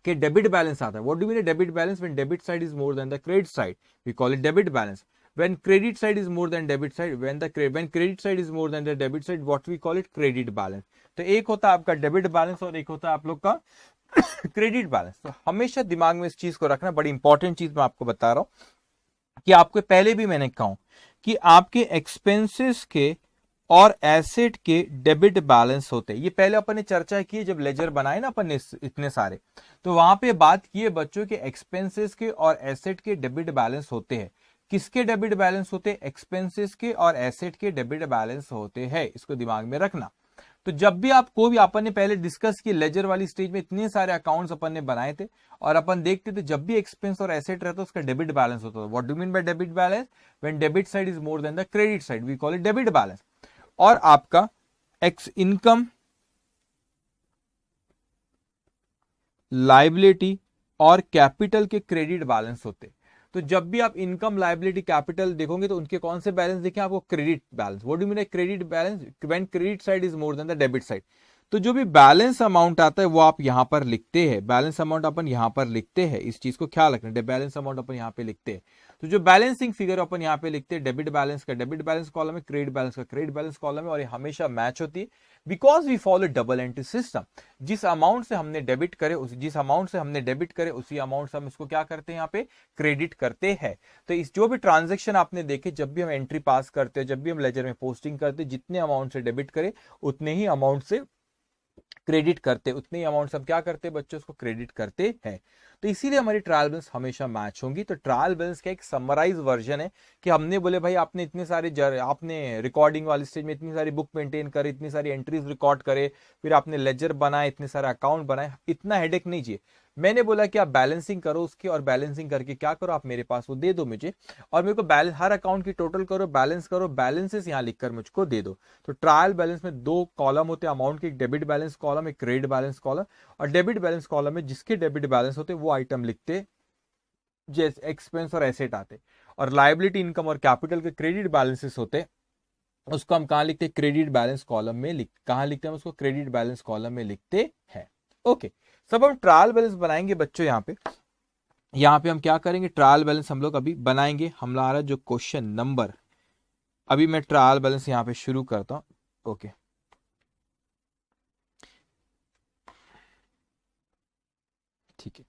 के डेबिट बैलेंस आता है, what do mean debit balance? When debit side is more than the credit side, we call it debit balance. when credit side is more than debit side, when credit side is more than the debit side, what we call it credit balance। तो एक होता है आपका डेबिट बैलेंस और एक होता है आप लोग का क्रेडिट बैलेंस। तो हमेशा दिमाग में इस चीज को रखना, बड़ी इंपॉर्टेंट चीज मैं आपको बता रहा हूं कि आपको पहले भी मैंने कहा कि आपके एक्सपेंसेस के और एसेट के डेबिट बैलेंस होते हैं। ये पहले अपन ने चर्चा की है जब लेजर बनाए ना अपन ने इतने सारे, तो वहां पे बात की है बच्चों के एक्सपेंसेस के और एसेट के डेबिट बैलेंस होते हैं। किसके डेबिट बैलेंस होते हैं? एक्सपेंसेस के और एसेट के डेबिट बैलेंस होते हैं, इसको दिमाग में रखना। तो जब भी आपको भी अपन ने पहले डिस्कस की लेजर वाली स्टेज में इतने सारे अकाउंट्स अपन ने बनाए थे और अपन देखते थे जब भी एक्सपेंस और एसेट रहता उसका डेबिट बैलेंस होता था। What do mean by debit balance? When debit side is more than the credit side, we call it debit balance. और आपका एक्स इनकम, लायबिलिटी और कैपिटल के क्रेडिट बैलेंस होते। तो जब भी आप इनकम, लायबिलिटी, कैपिटल देखोगे तो उनके कौन से बैलेंस देखें आपको? Credit balance. What do mean credit balance? When credit side is more than the debit side. तो जो भी बैलेंस अमाउंट आता है वो आप यहां पर लिखते हैं, बैलेंस अमाउंट अपन यहां पर लिखते हैं, इस चीज को ख्याल रखना। बैलेंस अमाउंट अपन यहां पे लिखते हैं। तो जो बैलेंसिंग फिगर अपन यहां पे लिखते हैं, डेबिट बैलेंस का डेबिट बैलेंस कॉलम है, क्रेडिट बैलेंस का क्रेडिट बैलेंस कॉलम है, और ये हमेशा मैच होती है because we follow double entry system. जिस अमाउंट से हमने डेबिट करे जिस अमाउंट से हमने डेबिट करे उसी अमाउंट से हम इसको क्या करते हैं? यहाँ पे क्रेडिट करते हैं। तो इस जो भी ट्रांजेक्शन आपने देखे, जब भी हम एंट्री पास करते हैं, जब भी हम लेजर में पोस्टिंग करते हैं, जितने अमाउंट से डेबिट करे उतने ही अमाउंट से क्रेडिट करते, उतने ही अमाउंट हम क्या करते हैं बच्चों? उसको क्रेडिट करते हैं। तो इसीलिए हमारी ट्रायल बैलेंस हमेशा मैच होंगी। तो ट्रायल बैलेंस का एक समराइज वर्जन है कि हमने बोले भाई आपने इतने सारे आपने रिकॉर्डिंग वाली स्टेज में इतनी सारी बुक मेंटेन करे, इतनी सारी एंट्रीज रिकॉर्ड करे, फिर आपने लेजर बनाए, इतने सारे अकाउंट बनाए, इतना हेडेक नहीं चाहिए। मैंने बोला कि आप बैलेंसिंग करो उसकी, और बैलेंसिंग करके क्या करो? आप मेरे पास वो दे दो मुझे, और मेरे को बैलेंस हर अकाउंट की टोटल करो, बैलेंसेस यहाँ लिखकर मुझको दे दो। तो ट्रायल बैलेंस में दो कॉलम होते हैं अमाउंट के, एक डेबिट बैलेंस कॉलम, एक क्रेडिट बैलेंस कॉलम। और डेबिट बैलेंस कॉलम में जिसके डेबिट बैलेंस होते वो आइटम लिखते, जैसे एक्सपेंस और एसेट आते। और लायबिलिटी, इनकम और कैपिटल के क्रेडिट बैलेंसेस होते, उसको हम कहां लिखते? क्रेडिट बैलेंस कॉलम में कहां लिखते हैं उसको? क्रेडिट बैलेंस कॉलम में लिखते हैं। ओके, सब हम ट्रायल बैलेंस बनाएंगे बच्चों। यहाँ पे हम क्या करेंगे? ट्रायल बैलेंस हम लोग अभी बनाएंगे। हमारा जो क्वेश्चन नंबर, अभी मैं ट्रायल बैलेंस यहाँ पे शुरू करता हूं। ओके, ठीक है।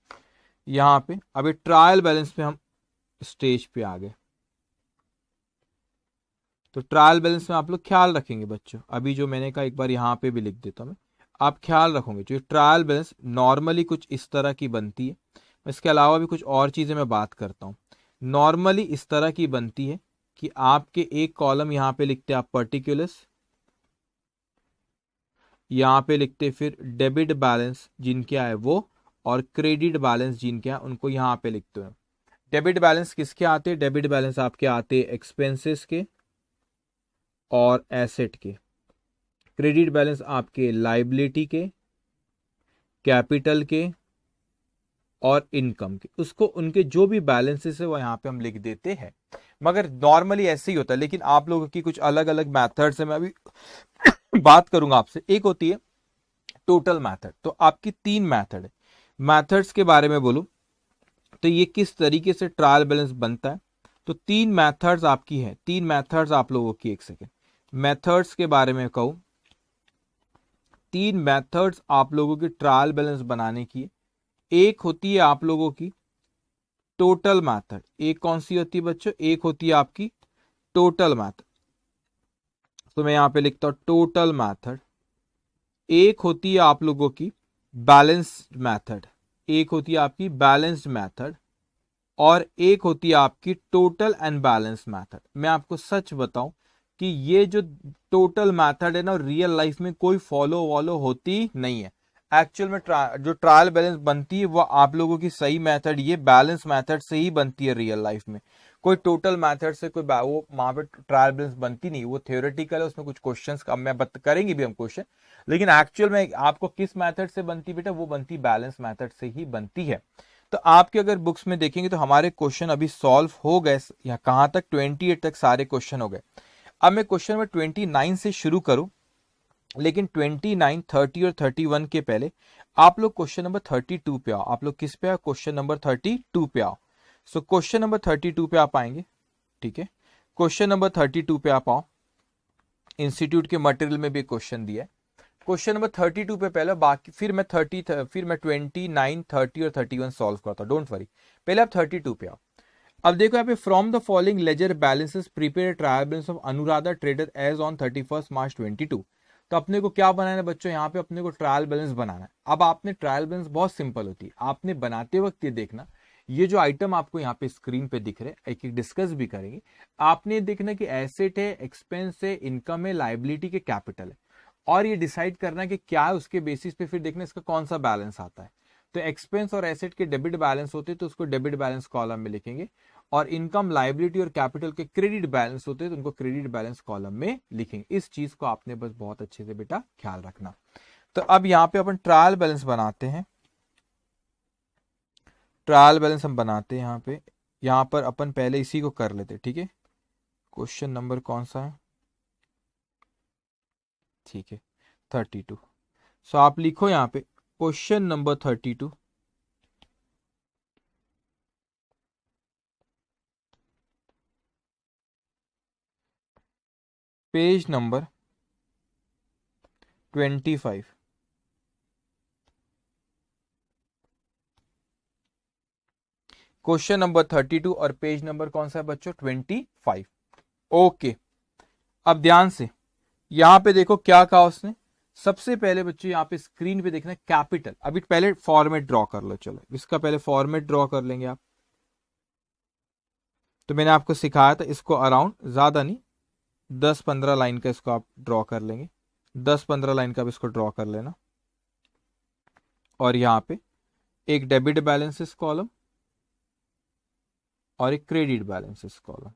यहाँ पे अभी ट्रायल बैलेंस पे हम स्टेज पे आ गए। तो ट्रायल बैलेंस में आप लोग ख्याल रखेंगे बच्चों, अभी जो मैंने कहा एक बार यहाँ पे भी लिख देता हूं मैं, आप ख्याल रखोगे। जो ट्रायल बैलेंस नॉर्मली कुछ इस तरह की बनती है, इसके अलावा भी कुछ और चीजें मैं बात करता हूँ। नॉर्मली इस तरह की बनती है कि आपके एक कॉलम यहाँ पे लिखते हैं आप पर्टिकुलर्स, यहाँ पे लिखते फिर डेबिट बैलेंस जिनके है वो, और क्रेडिट बैलेंस जिनके हैं उनको यहाँ पे लिखते हैं। डेबिट बैलेंस किसके आते हैं? डेबिट बैलेंस आपके आते हैं एक्सपेंसेस के और एसेट के। क्रेडिट बैलेंस आपके लायबिलिटी के, कैपिटल के और इनकम के, उसको उनके जो भी बैलेंसेस है वो यहाँ पे हम लिख देते हैं। मगर नॉर्मली ऐसे ही होता है, लेकिन आप लोगों की कुछ अलग अलग मैथड्स है, मैं अभी बात करूंगा आपसे। एक होती है टोटल मैथड। तो आपकी 3 मैथड है। मैथड्स के बारे में बोलूं तो ये किस तरीके से ट्रायल बैलेंस बनता है, तो 3 मैथड्स आपकी है। 3 मैथड्स आप लोगों की, एक सेकेंड, मेथड्स के बारे में कहूं, 3 मेथड्स आप लोगों की ट्रायल बैलेंस बनाने की। एक होती है आप लोगों की टोटल मैथड। एक कौन सी होती है बच्चों? एक होती है आपकी टोटल मैथड। तो मैं यहां पे लिखता हूं टोटल मैथड। एक होती है आप लोगों की बैलेंस्ड मैथड। एक होती है आपकी बैलेंस्ड मैथड, और एक होती है आपकी टोटल एंड बैलेंस मैथड। मैं आपको सच बताऊं कि ये जो टोटल मैथड है ना, रियल लाइफ में कोई फॉलो वॉलो होती नहीं है। एक्चुअल में जो ट्रायल बैलेंस बनती है वो आप लोगों की सही मेथड, ये बैलेंस मेथड से ही बनती है रियल लाइफ में। कोई टोटल मेथड से कोई वो वहां पे ट्रायल बैलेंस बनती नहीं, वो थियोरेटिकल है, उसमें कुछ क्वेश्चंस अब मैं करेंगे भी हम क्वेश्चन, लेकिन एक्चुअल में आपको किस मेथड से बनती बेटा, वो बनती बैलेंस मेथड से ही बनती है। तो आपके अगर बुक्स में देखेंगे तो हमारे क्वेश्चन अभी सॉल्व हो गए, या कहां तक 28 तक सारे क्वेश्चन हो गए। अब मैं क्वेश्चन नंबर 29 से शुरू करूं, लेकिन 29, 30 और 31 के पहले आप लोग क्वेश्चन नंबर 32 पे आओ। आप लोग किस पे आओ? क्वेश्चन नंबर 32 पे आओ। सो क्वेश्चन नंबर 32 पे आप आएंगे, ठीक है। क्वेश्चन नंबर 32 पे आप आओ। इंस्टीट्यूट के मटेरियल में भी क्वेश्चन दिया है। क्वेश्चन नंबर 32 पे पहले, बाकी फिर मैं 29, 30 और 31 सॉल्व करता हूं, डोंट वरी। पहले आप 32 पे आओ। अब देखो यहाँ पे, from the following ledger balances prepare trial balance of Anuradha trader as on 31 March 22। तो अपने को क्या बनाना है बच्चों? यहाँ पे अपने को ट्रायल बैलेंस बनाना है। अब आपने ट्रायल बैलेंस बहुत सिंपल होती है, आपने बनाते वक्त ये देखना, ये जो आइटम आपको यहाँ पे स्क्रीन पे दिख रहे हैं, एक एक डिस्कस भी करेंगे। आपने देखना कि एसेट है, एक्सपेंस है, इनकम है, लाइबिलिटी के कैपिटल है, और ये डिसाइड करना है कि क्या है, उसके बेसिस पे फिर देखना इसका कौन सा बैलेंस आता है। तो एक्सपेंस और एसेट के डेबिट बैलेंस होते हैं तो उसको डेबिट बैलेंस कॉलम में लिखेंगे, और इनकम, लाइबिलिटी और कैपिटल के क्रेडिट बैलेंस होते हैं तो उनको क्रेडिट बैलेंस कॉलम में लिखेंगे। इस चीज को आपने बस बहुत अच्छे से बेटा ख्याल रखना। तो अब यहाँ पे अपन ट्रायल बैलेंस बनाते हैं। ट्रायल बैलेंस हम बनाते हैं यहाँ पे। यहाँ पर अपन पहले इसी को कर लेते, ठीक है। क्वेश्चन नंबर कौन सा है? ठीक है, 32। सो आप लिखो यहाँ पे question number 32। Page number 25। Question number 32 और पेज नंबर कौन सा है बच्चों? 25। ओके, अब ध्यान से यहां पे देखो क्या कहा उसने। सबसे पहले बच्चों यहाँ पे स्क्रीन पे देखना कैपिटल। अभी पहले फॉर्मेट ड्रॉ कर लो, चलो इसका पहले फॉर्मेट ड्रॉ कर लेंगे आप। तो मैंने आपको सिखाया था, इसको अराउंड ज्यादा नहीं, 10-15 लाइन का इसको आप ड्रॉ कर लेंगे। 10-15 लाइन का आप इसको ड्रॉ कर लेना, और यहाँ पे एक डेबिट बैलेंसेस कॉलम और एक credit balances column.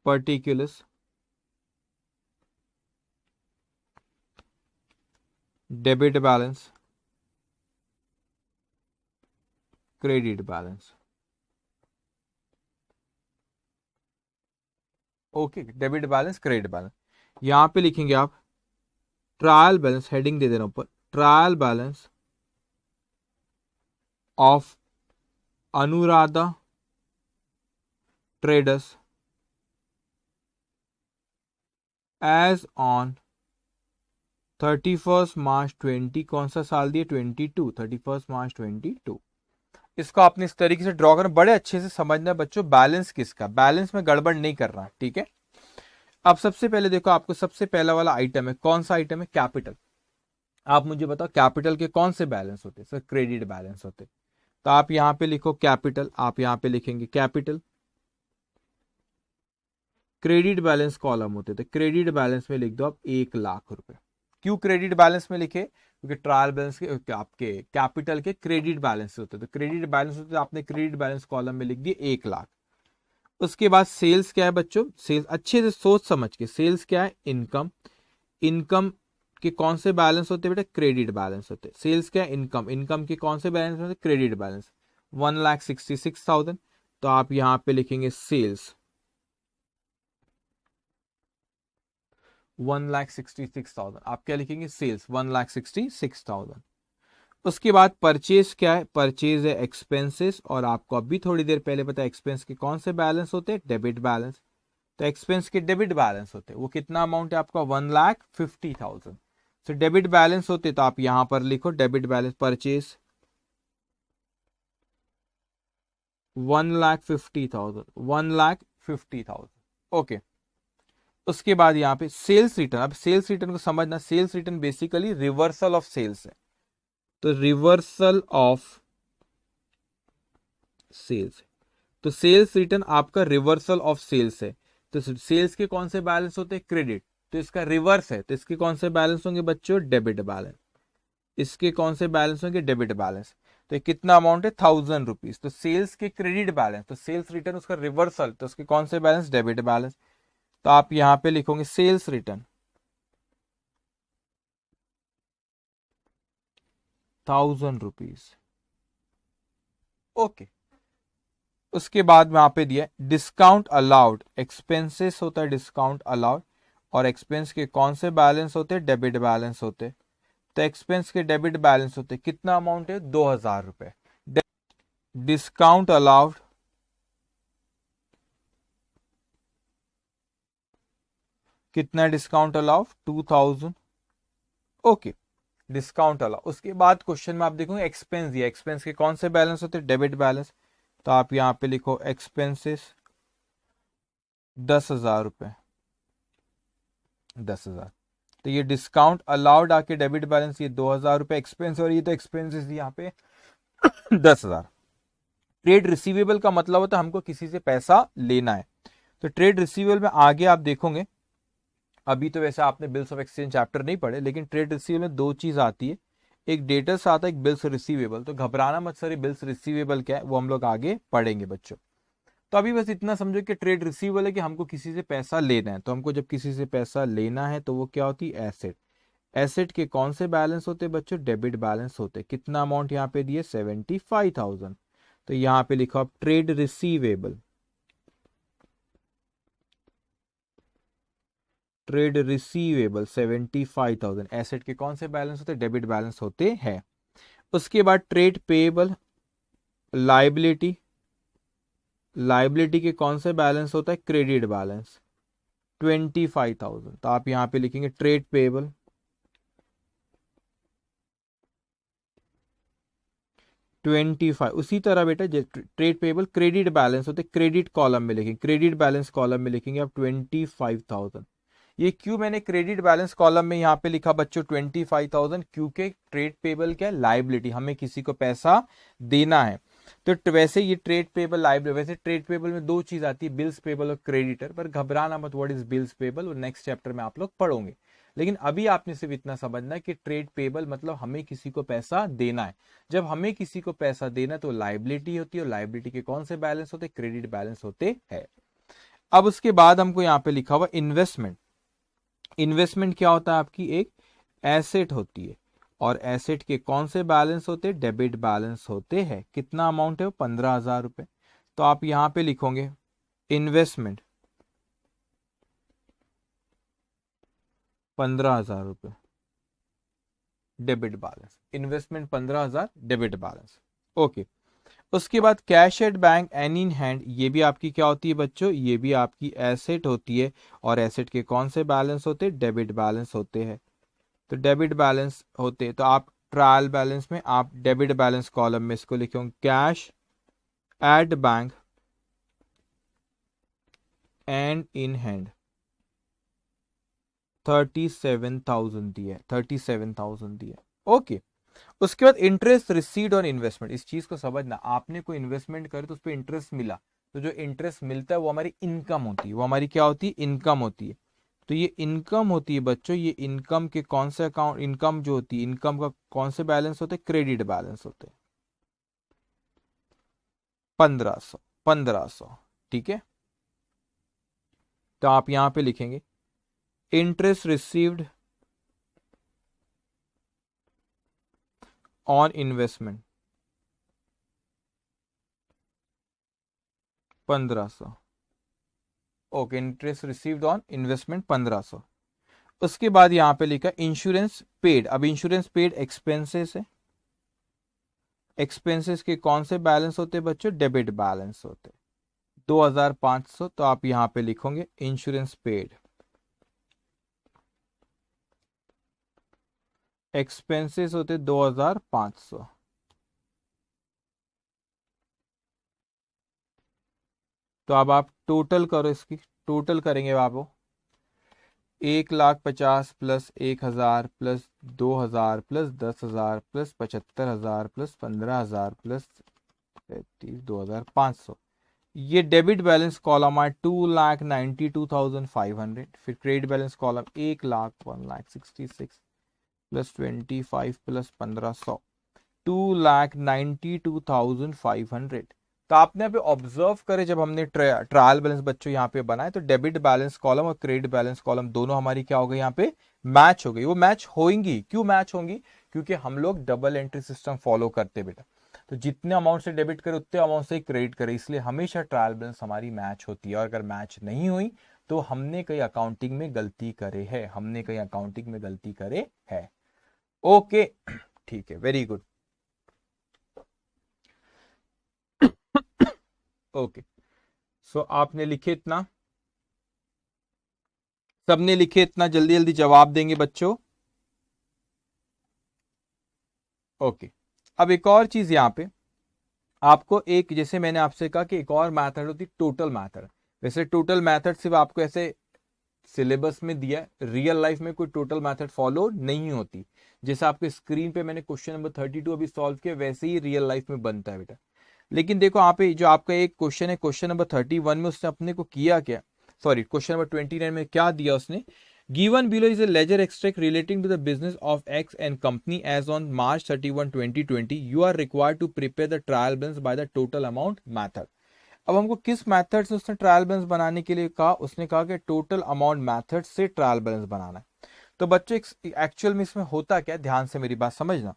Particulars, debit balance, credit balance. Okay, debit balance, credit balance. यहां पे लिखेंगे आप ट्रायल बैलेंस, हेडिंग दे देना ऊपर, trial balance of Anuradha traders as on 31 March 20। कौन सा साल दिया? 22, 31 मार्च 22। इसको आपने इस तरीके से ड्रॉ करना, बड़े अच्छे से समझना है बच्चों, बैलेंस किसका, बैलेंस में गड़बड़ नहीं करना, ठीक है। अब सबसे पहले देखो, आपको सबसे पहला वाला आइटम है, कौन सा आइटम है? कैपिटल। आप मुझे बताओ कैपिटल के कौन से बैलेंस होते हैं? सर क्रेडिट बैलेंस होते। तो आप यहां पे लिखो कैपिटल, आप यहां पे लिखेंगे कैपिटल। क्रेडिट बैलेंस कॉलम होते थे, क्रेडिट बैलेंस में लिख दो आप 1,00,000 रुपए। क्यों क्रेडिट बैलेंस में लिखे? क्योंकि ट्रायल बैलेंस के आपके कैपिटल के क्रेडिट बैलेंस होते थे, क्रेडिट बैलेंस होते थे, आपने क्रेडिट बैलेंस कॉलम में लिख दिए 1,00,000। उसके बाद सेल्स क्या है बच्चों? सेल्स अच्छे से सोच समझ के, सेल्स क्या है? इनकम। इनकम के कौन से बैलेंस होते हैं बेटा? क्रेडिट बैलेंस होते हैं। सेल्स क्या है? इनकम। इनकम के कौन से बैलेंस होते हैं? Credit balance. 1,66,000, तो आप यहां पे लिखेंगे सेल्स 1,66,000। आप क्या लिखेंगे? सेल्स 1,66,000। उसके बाद परचेज क्या है? परचेज है एक्सपेंसेस, और आपको अभी थोड़ी देर पहले पता है एक्सपेंस के कौन से बैलेंस होते हैं? Debit balance. तो एक्सपेंस के डेबिट बैलेंस होते हैं, वो कितना अमाउंट है आपका? 1,50,000। तो डेबिट बैलेंस होते तो आप यहां पर लिखो डेबिट बैलेंस परचेज 1,50,000, 1,50,000। ओके। उसके बाद यहाँ पे सेल्स रिटर्न। अब सेल्स रिटर्न को समझना, sales return basically reversal of sales है। तो रिवर्सल ऑफ सेल्स, तो सेल्स रिटर्न आपका रिवर्सल ऑफ सेल्स है। तो सेल्स के कौन से बैलेंस होते हैं? क्रेडिट। तो इसका रिवर्स है, तो इसके कौन से बैलेंस होंगे बच्चों? Debit balance. इसके कौन से बैलेंस होंगे? Debit balance. तो ये कितना अमाउंट है? 1,000 रुपीज। तो सेल्स के क्रेडिट बैलेंस, तो सेल्स रिटर्न उसका रिवर्सल, तो उसके कौन से बैलेंस? Debit balance. तो आप यहां पे लिखोगे सेल्स रिटर्न 1,000 रुपीज। ओके। उसके बाद वहां पे दिया डिस्काउंट अलाउड। एक्सपेंसेस होता है डिस्काउंट अलाउड, और एक्सपेंस के कौन से बैलेंस होते हैं? डेबिट बैलेंस होते हैं। तो एक्सपेंस के डेबिट बैलेंस होते हैं, कितना अमाउंट है? 2,000 रुपए। डिस्काउंट अलाउड कितना discount allowed? 2,000। Okay. Discount allowed. उसके बाद क्वेश्चन में आप देखोगे एक्सपेंस दिया, एक्सपेंस के कौन से बैलेंस होते हैं? Debit balance. तो आप यहां पे लिखो एक्सपेंसेस 10,000 रुपए, 10,000। तो ये डिस्काउंट अलाउड आके डेबिट बैलेंस ये 2,000 रुपए एक्सपेंस, और ये तो एक्सपेंसेस यहाँ पे 10,000। ट्रेड रिसीवेबल का मतलब होता है हमको किसी से पैसा लेना है। तो ट्रेड रिसीवेबल में आगे आप देखोगे, अभी तो वैसे आपने बिल्स ऑफ एक्सचेंज चैप्टर नहीं पढ़े, लेकिन ट्रेड रिसीवेबल में दो चीज आती है, एक डेटर्स आता है, एक बिल्स रिसीवेबल। तो घबराना मत सर, बिल्स रिसीवेबल क्या है वो हम लोग आगे पढ़ेंगे बच्चों। तो अभी बस इतना समझो कि ट्रेड रिसीवेबल है कि हमको किसी से पैसा लेना है। तो हमको जब किसी से पैसा लेना है तो वो क्या होती है? एसेट। एसेट के कौन से बैलेंस होते हैं बच्चों? डेबिट बैलेंस होते हैं। कितना अमाउंट यहाँ पे दिए? 75,000। तो यहाँ पे लिखो आप trade receivable, trade receivable 75,000। Asset के कौन से बैलेंस होते हैं? डेबिट बैलेंस होते हैं। उसके बाद ट्रेड पेएबल, लाइबिलिटी, लाइबिलिटी के कौन से बैलेंस होता है? Credit balance 25,000। तो आप यहां पे लिखेंगे ट्रेड पेएबल 25। उसी तरह बेटा ट्रेड पेएबल क्रेडिट बैलेंस होते, क्रेडिट कॉलम में लिखेंगे, क्रेडिट बैलेंस कॉलम में लिखेंगे आप 25,000। ये क्यों मैंने क्रेडिट बैलेंस कॉलम में यहाँ पे लिखा बच्चों 25,000? क्योंकि ट्रेड पेबल क्या है? लाइबिलिटी, हमें किसी को पैसा देना है। तो वैसे ये ट्रेड पेबल लाइबिलिटी, वैसे ट्रेड पेबल में दो चीज आती है, बिल्स पेबल और क्रेडिटर। पर घबराना मत, व्हाट इज बिल्स पेबल, और नेक्स्ट चैप्टर में आप लोग पढ़ोगे। लेकिन अभी आपने सिर्फ इतना समझना है कि ट्रेड पेबल मतलब हमें किसी को पैसा देना है। जब हमें किसी को पैसा देना तो लाइबिलिटी होती है, और लाइबिलिटी के कौन से बैलेंस होते हैं? क्रेडिट बैलेंस होते हैं। अब उसके बाद हमको यहाँ पे लिखा हुआ इन्वेस्टमेंट। इन्वेस्टमेंट क्या होता है? आपकी एक एसेट होती है, और एसेट के कौन से बैलेंस होते हैं? डेबिट बैलेंस होते हैं। कितना अमाउंट है? 15,000 रुपए। तो आप यहां पे लिखोगे इन्वेस्टमेंट 15,000 रुपए, debit balance. Investment 15,000, debit balance. Okay. उसके बाद cash at bank and in hand, ये भी आपकी क्या होती है बच्चों? ये भी आपकी एसेट होती है, और एसेट के कौन से बैलेंस होते हैं? डेबिट बैलेंस होते हैं। तो डेबिट बैलेंस होते, तो आप ट्रायल बैलेंस में आप डेबिट बैलेंस कॉलम में इसको लिखोगे cash at bank and in hand 37,000 दिया, 37,000 दिया। ओके। उसके बाद इंटरेस्ट रिसीव्ड ऑन इन्वेस्टमेंट, इस चीज को समझना, आपने कोई इन्वेस्टमेंट करे तो उस पर इंटरेस्ट मिला, तो जो इंटरेस्ट मिलता है वो हमारी इनकम होती है, वो हमारी क्या होती है? इनकम होती है। तो ये इनकम होती है बच्चों, ये इनकम के कौन से अकाउंट? इनकम जो होती है, इनकम का कौन से बैलेंस होते हैं? क्रेडिट बैलेंस होते हैं। 1,500, 1,500। ठीक है। तो आप यहां पे लिखेंगे interest received on investment 1500। Okay, interest received on investment 1500। उसके बाद यहां पे लिखा इंश्योरेंस पेड। अब इंश्योरेंस पेड एक्सपेंसेस है। एक्सपेंसेस के कौन से बैलेंस होते हैं बच्चों? डेबिट बैलेंस होते 2500। तो आप यहां पे लिखोगे इंश्योरेंस पेड। एक्सपेंसेस होते 2500। तो अब आप टोटल करो, इसकी टोटल करेंगे आप वो 1,50,000 plus 1,000 plus 2,000 plus 10,000 plus 75,000 plus 15,000 plus 32,500। ये डेबिट बैलेंस कॉलम है 2,92,500। फिर credit balance column 1,01,66 plus 25 plus 1500 2,92,500। तो आपने अभी ऑब्जर्व करे जब हमने ट्रायल बैलेंस बच्चों यहाँ पे बनाए तो डेबिट बैलेंस कॉलम और क्रेडिट बैलेंस कॉलम दोनों हमारी क्या हो गई? यहाँ पे मैच हो गई। वो मैच होंगी, क्यों मैच होंगी? क्योंकि हम लोग डबल एंट्री सिस्टम फॉलो करते बेटा। तो जितने अमाउंट से डेबिट करे उतने अमाउंट से क्रेडिट करे, इसलिए हमेशा ट्रायल बैलेंस हमारी मैच होती है। और अगर मैच नहीं हुई तो हमने कहीं अकाउंटिंग में गलती करे है, हमने कहीं अकाउंटिंग में गलती करे है। ओके ठीक है, वेरी गुड। ओके सो आपने लिखे इतना, सबने लिखे इतना, जल्दी जल्दी जवाब देंगे बच्चों। ओके अब एक और चीज यहां पे आपको, एक जैसे मैंने आपसे कहा कि एक और मैथड होती टोटल मैथड। वैसे टोटल मैथड सिर्फ आपको ऐसे सिलेबस में दिया है, रियल लाइफ में कोई टोटल मैथड फॉलो नहीं होती। जैसे आपके स्क्रीन पे मैंने क्वेश्चन नंबर 32 अभी सॉल्व किया, वैसे ही रियल लाइफ में बनता है बेटा। लेकिन देखो यहाँ पे जो आपका एक क्वेश्चन है, क्वेश्चन नंबर 31 में उसने अपने को किया क्या, सॉरी क्वेश्चन नंबर 29 में क्या दिया उसने? Given below is a ledger extract relating to the business of X and company as on March 31, 2020. You are required to prepare the trial balance by the total amount method. अब हमको किस मेथड से उसने ट्रायल बैलेंस बनाने के लिए कहा? उसने कहा कि टोटल अमाउंट मेथड से ट्रायल बैलेंस बनाना है। तो बच्चों एक्चुअल में इसमें होता क्या, ध्यान से मेरी बात समझना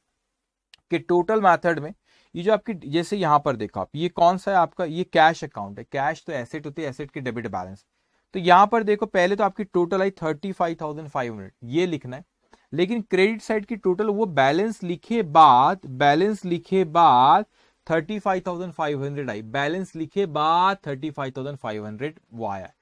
कि टोटल मेथड में ये जो आपकी, जैसे यहां पर देखो आप, ये कौन सा है आपका? ये कैश अकाउंट है। कैश तो एसेट होती है, एसेट के डेबिट बैलेंस। तो यहां पर देखो पहले तो आपकी टोटल आई 35,500, ये लिखना है। लेकिन क्रेडिट साइड की टोटल वो बैलेंस लिखे बाद, बैलेंस लिखे बाद 35,500 आई, बैलेंस लिखे बाद 35,500 वो आया।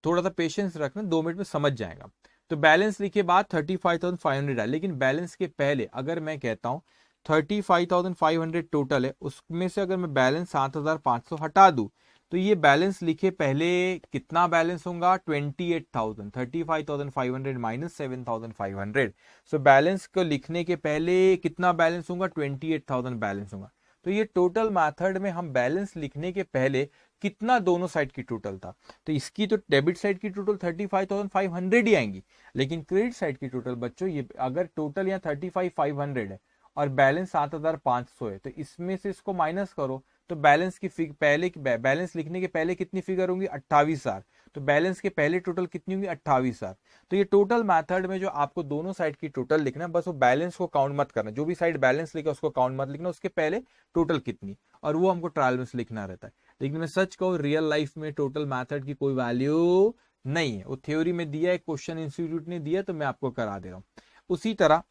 थोड़ा सा पेशेंस रखना, 2 मिनट में समझ जाएगा। तो बैलेंस लिखे बाद 35,500 आया, लेकिन बैलेंस के पहले अगर मैं कहता हूं 35,500 टोटल है, उसमें से अगर मैं बैलेंस 7,500 हटा दूं तो ये बैलेंस लिखे पहले कितना बैलेंस होगा? 28,000। 35,500 माइनस 7,500। सो बैलेंस को लिखने के पहले कितना बैलेंस होगा? 28,000 बैलेंस होगा। तो ये टोटल मेथड में हम बैलेंस लिखने के पहले कितना दोनों साइड की टोटल था, तो इसकी तो डेबिट साइड की टोटल 35,500 ही आएंगी। लेकिन क्रेडिट साइड की टोटल बच्चों, ये अगर टोटल यहाँ 35,500 है और बैलेंस 7,500 है, तो इसमें से इसको माइनस करो तो बैलेंस की पहले बैलेंस लिखने के पहले कितनी फिगर होंगी? 28,000। तो बैलेंस के पहले टोटल कितनी होंगी? 28,000। तो ये टोटल मेथड में जो आपको दोनों साइड की टोटल लिखना है, बस वो बैलेंस को काउंट मत करना, जो भी साइड बैलेंस लिखा उसको काउंट मत लिखना, उसके पहले टोटल कितनी, और वो हमको ट्रायल बैलेंस लिखना रहता है। लेकिन मैं सच कहूँ, रियल लाइफ में टोटल मेथड की कोई वैल्यू नहीं है। वो थ्योरी में दिया है, क्वेश्चन इंस्टीट्यूट ने दिया, तो मैं आपको करा दे रहा हूँ। उसी तरह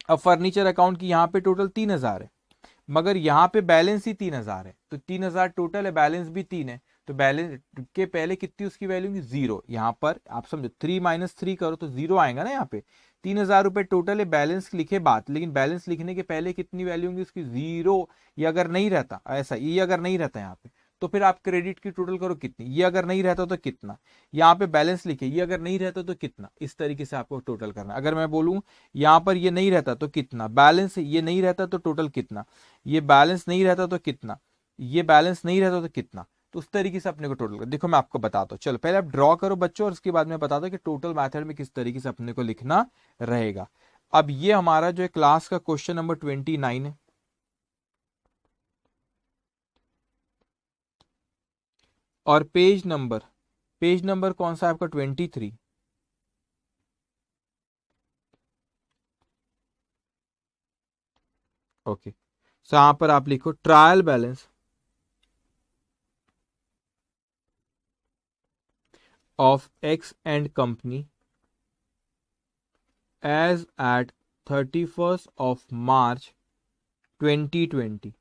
अब फर्नीचर अकाउंट की यहाँ पे टोटल 3,000 है, मगर यहाँ पे बैलेंस ही 3,000 है। तो 3,000 टोटल है, बैलेंस भी 3 है, तो बैलेंस के पहले कितनी उसकी वैल्यू होगी? 0। यहाँ पर आप समझो 3 माइनस 3 करो तो 0 आएगा ना। यहाँ पे 3,000 रुपए टोटल है, बैलेंस लिखे बात, लेकिन बैलेंस लिखने के पहले कितनी वैल्यू होगी उसकी? 0। ये अगर नहीं रहता, ऐसा ये अगर नहीं रहता यहाँ पे, तो फिर आप क्रेडिट की टोटल करो कितनी, ये अगर नहीं रहता तो कितना, यहाँ पे बैलेंस लिखे, ये अगर नहीं रहता तो कितना, इस तरीके से आपको टोटल करना। अगर मैं बोलूं यहाँ पर ये नहीं रहता तो कितना, बैलेंस ये नहीं रहता तो टोटल कितना, ये बैलेंस नहीं रहता तो कितना, ये बैलेंस नहीं रहता तो कितना, तो उस तरीके से अपने को टोटल कर। देखो मैं आपको बताता हूँ, चलो पहले आप ड्रॉ करो बच्चों, और उसके बाद मैं बताता हूँ कि टोटल मेथड में किस तरीके से अपने को लिखना रहेगा। अब ये हमारा जो है क्लास का क्वेश्चन नंबर 29 है, और पेज नंबर कौन सा है आपका? 23। ओके, सो यहां पर आप लिखो trial balance of X and company as at 31st of March 2020।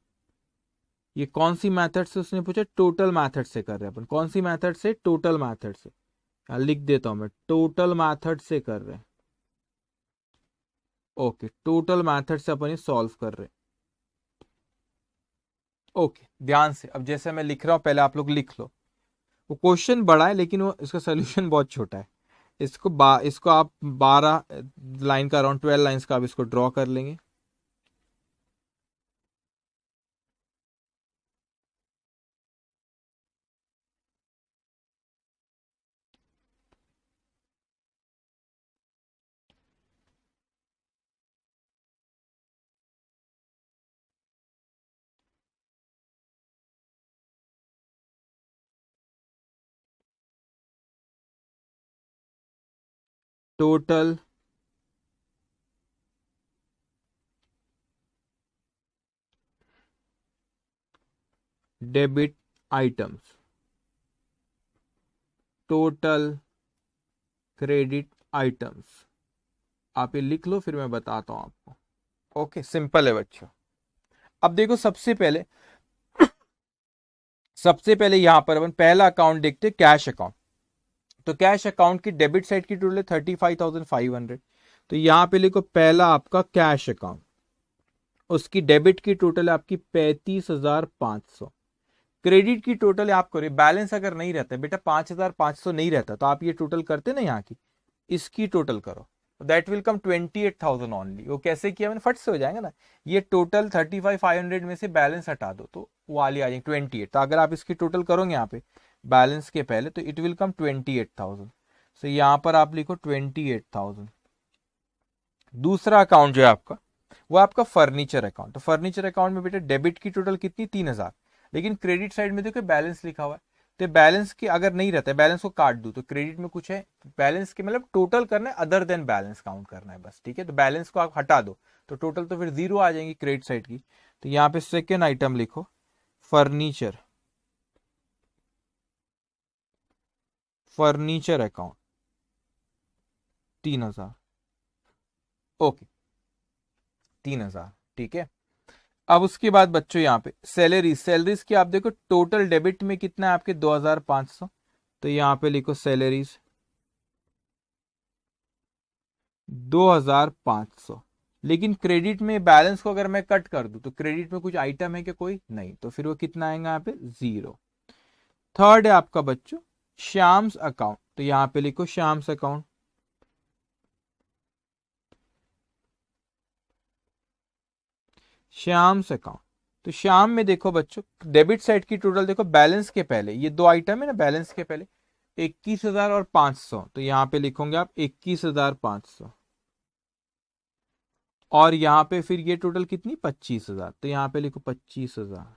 ये कौन सी मेथड से उसने पूछा? टोटल मेथड से कर रहे हैं अपन। कौन सी मेथड से? टोटल मेथड से। लिख देता हूं मैं, टोटल मेथड से कर रहे हैं। ओके, टोटल मेथड से अपन ये सॉल्व कर रहे हैं। ओके, ध्यान से। अब जैसे मैं लिख रहा हूं, पहले आप लोग लिख लो। वो क्वेश्चन बड़ा है लेकिन वो इसका सोल्यूशन बहुत छोटा है। इसको आप 12 लाइन का, अराउंड 12 लाइंस का आप इसको ड्रॉ कर लेंगे। Total debit items, total credit items. आप ये लिख लो, फिर मैं बताता हूं आपको। ओके, सिंपल है बच्चों। अब देखो, सबसे पहले यहां पर अपन पहला अकाउंट देखते हैं, कैश अकाउंट। तो कैश अकाउंट की डेबिट साइड की टोटल 35,500। तो यहां पे लिखो पहला आपका कैश अकाउंट, उसकी डेबिट की टोटल है आपकी 35,500। क्रेडिट की टोटल आप करो, बैलेंस अगर नहीं रहता बेटा 5,500 नहीं रहता, तो आप ये टोटल करते ना यहाँ की, इसकी टोटल करो, दैट विल कम 28,000 ओनली। वो कैसे किया मैंने, फट से हो जाएगा ना। ये टोटल 35,500 में से बैलेंस हटा दो तो वाली आ जाएगी 28। तो अगर आप इसकी टोटल करोगे यहाँ पे बैलेंस के पहले, तो इट विल कम 28,000। सो यहाँ पर आप लिखो 28,000। दूसरा अकाउंट जो है आपका, वो आपका फर्नीचर अकाउंट। तो फर्नीचर अकाउंट में बेटा डेबिट की टोटल कितनी, 3,000। लेकिन क्रेडिट साइड में देखो बैलेंस लिखा हुआ है। तो बैलेंस की अगर नहीं रहता है, बैलेंस को काट दो, तो क्रेडिट में कुछ है, बैलेंस के मतलब टोटल करना है, अदर देन बैलेंस काउंट करना है बस, ठीक है। तो बैलेंस को आप हटा दो तो टोटल तो फिर जीरो आ जाएंगी क्रेडिट साइड की। तो यहाँ पे सेकेंड आइटम लिखो, फर्नीचर, फर्नीचर अकाउंट 3,000। ओके, 3,000, ठीक है। अब उसके बाद बच्चों यहाँ पे सैलरीज की आप देखो टोटल डेबिट में कितना है आपके 2,500। तो यहाँ पे लिखो सैलरीज 2,500। लेकिन क्रेडिट में बैलेंस को अगर मैं कट कर दूं, तो क्रेडिट में कुछ आइटम है कि कोई नहीं, तो फिर वो कितना आएगा यहाँ पे, जीरो। थर्ड है आपका बच्चों श्याम्स अकाउंट। तो यहाँ पे लिखो श्याम्स अकाउंट, श्याम्स अकाउंट। तो श्याम में देखो बच्चों, डेबिट साइड की टोटल देखो, बैलेंस के पहले ये दो आइटम है ना, बैलेंस के पहले 21,000 और 500। तो यहाँ पे लिखोगे आप 21,500। और यहाँ पे फिर ये टोटल कितनी, 25,000। तो यहाँ पे लिखो 25,000।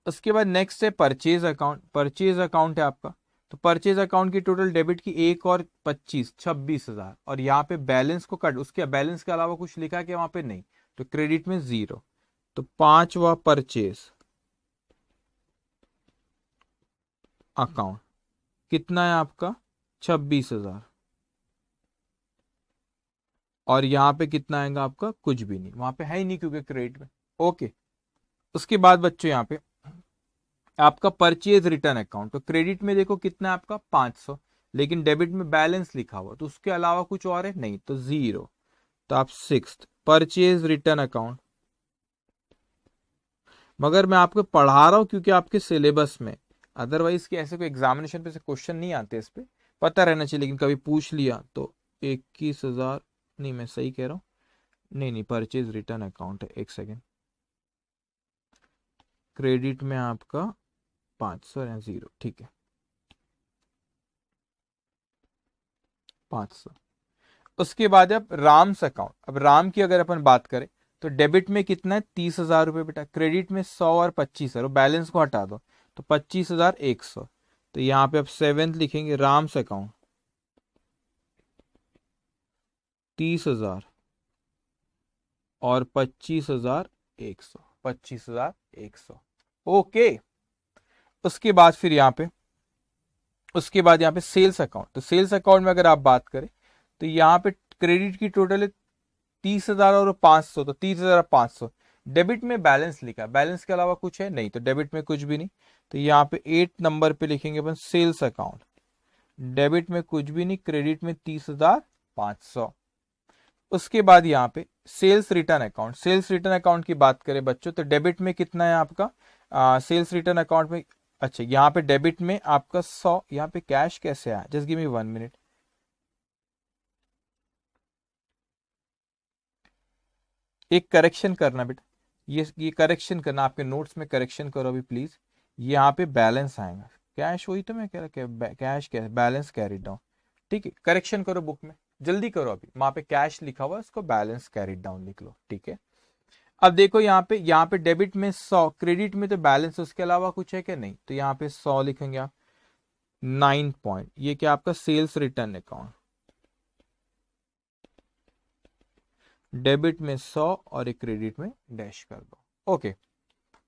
उसके बाद नेक्स्ट है परचेज अकाउंट। परचेज अकाउंट है आपका, तो परचेज अकाउंट की टोटल डेबिट की 1 और 25, 26,000। और यहाँ पे बैलेंस को कट, उसके बैलेंस के अलावा कुछ लिखा है कि वहां पे नहीं, तो क्रेडिट में जीरो। तो पांचवा परचेज अकाउंट कितना है आपका, 26,000। और यहाँ पे कितना आएगा आपका, कुछ भी नहीं, वहां पे है ही नहीं क्योंकि क्रेडिट में। ओके, उसके बाद बच्चों यहाँ पे आपका परचेज रिटर्न अकाउंट। तो क्रेडिट में देखो कितना है आपका 500, लेकिन डेबिट में बैलेंस लिखा हुआ, तो उसके अलावा कुछ और है नहीं, तो जीरो। तो आप सिक्स्थ परचेज रिटर्न अकाउंट। मगर मैं आपको पढ़ा रहा हूं क्योंकि आपके सिलेबस में, अदरवाइज के ऐसे कोई एग्जामिनेशन पे से क्वेश्चन नहीं आते, इस पे पता रहना चाहिए, लेकिन कभी पूछ लिया तो 21,000, नहीं मैं सही कह रहा हूँ, नहीं नहीं परचेज रिटर्न अकाउंट है, एक सेकेंड। क्रेडिट में आपका 500 या जीरो, ठीक है 500। उसके बाद अब राम्स अकाउंट। अब राम की अगर अपन बात करें, तो डेबिट में कितना है, 30,000 रुपए बेटा। क्रेडिट में 100 और 25,000, बैलेंस को हटा दो तो 25,100। तो यहाँ पे अब सेवेंथ लिखेंगे राम्स अकाउंट 30,000 और 25,100, 25,100। ओके। उसके बाद फिर यहाँ पे, उसके बाद यहाँ पे सेल्स अकाउंट। तो सेल्स अकाउंट में अगर आप बात करें तो यहाँ पे क्रेडिट की टोटल है 30,000 और 500, तो 30,500। डेबिट में बैलेंस लिखा, बैलेंस के अलावा कुछ है नहीं, तो डेबिट में कुछ भी नहीं। तो यहाँ पे 8 नंबर पे लिखेंगे अपन सेल्स अकाउंट। डेबिट में कुछ भी नहीं, क्रेडिट में 30,500। उसके बाद यहाँ पे sales return account. Sales return account की बात करें बच्चों तो डेबिट में कितना है आपका सेल्स रिटर्न अकाउंट में। अच्छा, यहाँ पे डेबिट में आपका 100। यहाँ पे कैश कैसे आया, जस्ट गिव मी 1 मिनट। एक करेक्शन करना बेटा, ये करेक्शन करना, आपके नोट्स में करेक्शन करो अभी प्लीज। यहाँ पे बैलेंस आएगा, कैश वही तो मैं कह रहा, कैश क्या बैलेंस कैरिड डाउन। ठीक है, करेक्शन करो बुक में, जल्दी करो। अभी वहां पे कैश लिखा हुआ है, उसको बैलेंस कैरिड डाउन लिख लो। ठीक है, अब देखो यहाँ पे डेबिट में 100, क्रेडिट में तो बैलेंस, उसके अलावा कुछ है क्या, नहीं। तो यहाँ पे 100 लिखेंगे आप। 9 पॉइंट, ये क्या आपका सेल्स रिटर्न अकाउंट। डेबिट में 100 और एक क्रेडिट में डैश कर दो। ओके।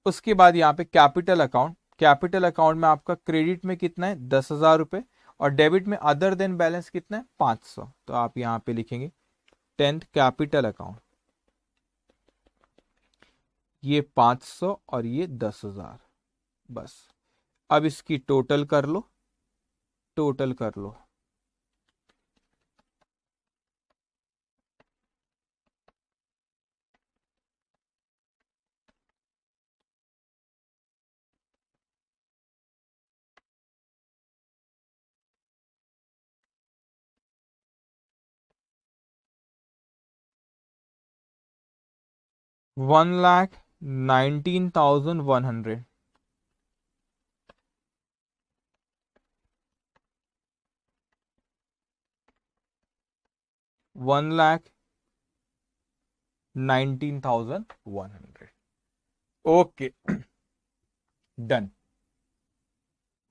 उसके बाद यहाँ पे कैपिटल अकाउंट। कैपिटल अकाउंट में आपका क्रेडिट में कितना है 10,000 रुपए, और डेबिट में अदर देन बैलेंस कितना है 500। तो आप यहाँ पे लिखेंगे 10th कैपिटल अकाउंट, ये 500 और ये 10,000। बस, अब इसकी टोटल कर लो, टोटल कर लो। $1,19,100। 1,19,100। Okay, done.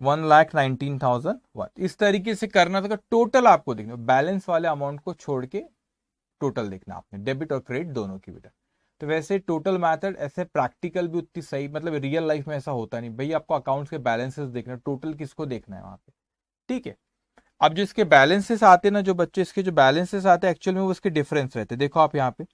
1,19,001। इस तरीके से करना था। टोटल आपको देखना, बैलेंस वाले अमाउंट को छोड़ के टोटल देखना आपने, डेबिट और क्रेडिट दोनों की बेटा। तो वैसे टोटल मेथड ऐसे प्रैक्टिकल भी उतनी सही, मतलब रियल लाइफ में ऐसा होता नहीं भाई, आपको अकाउंट्स के बैलेंसेस देखना, टोटल किसको देखना है वहां पे। ठीक है, अब जो इसके बैलेंसेस आते हैं ना, जो बच्चे इसके जो बैलेंसेस आते हैं एक्चुअल में वो इसके डिफरेंस रहते हैं। देखो आप यहाँ पे,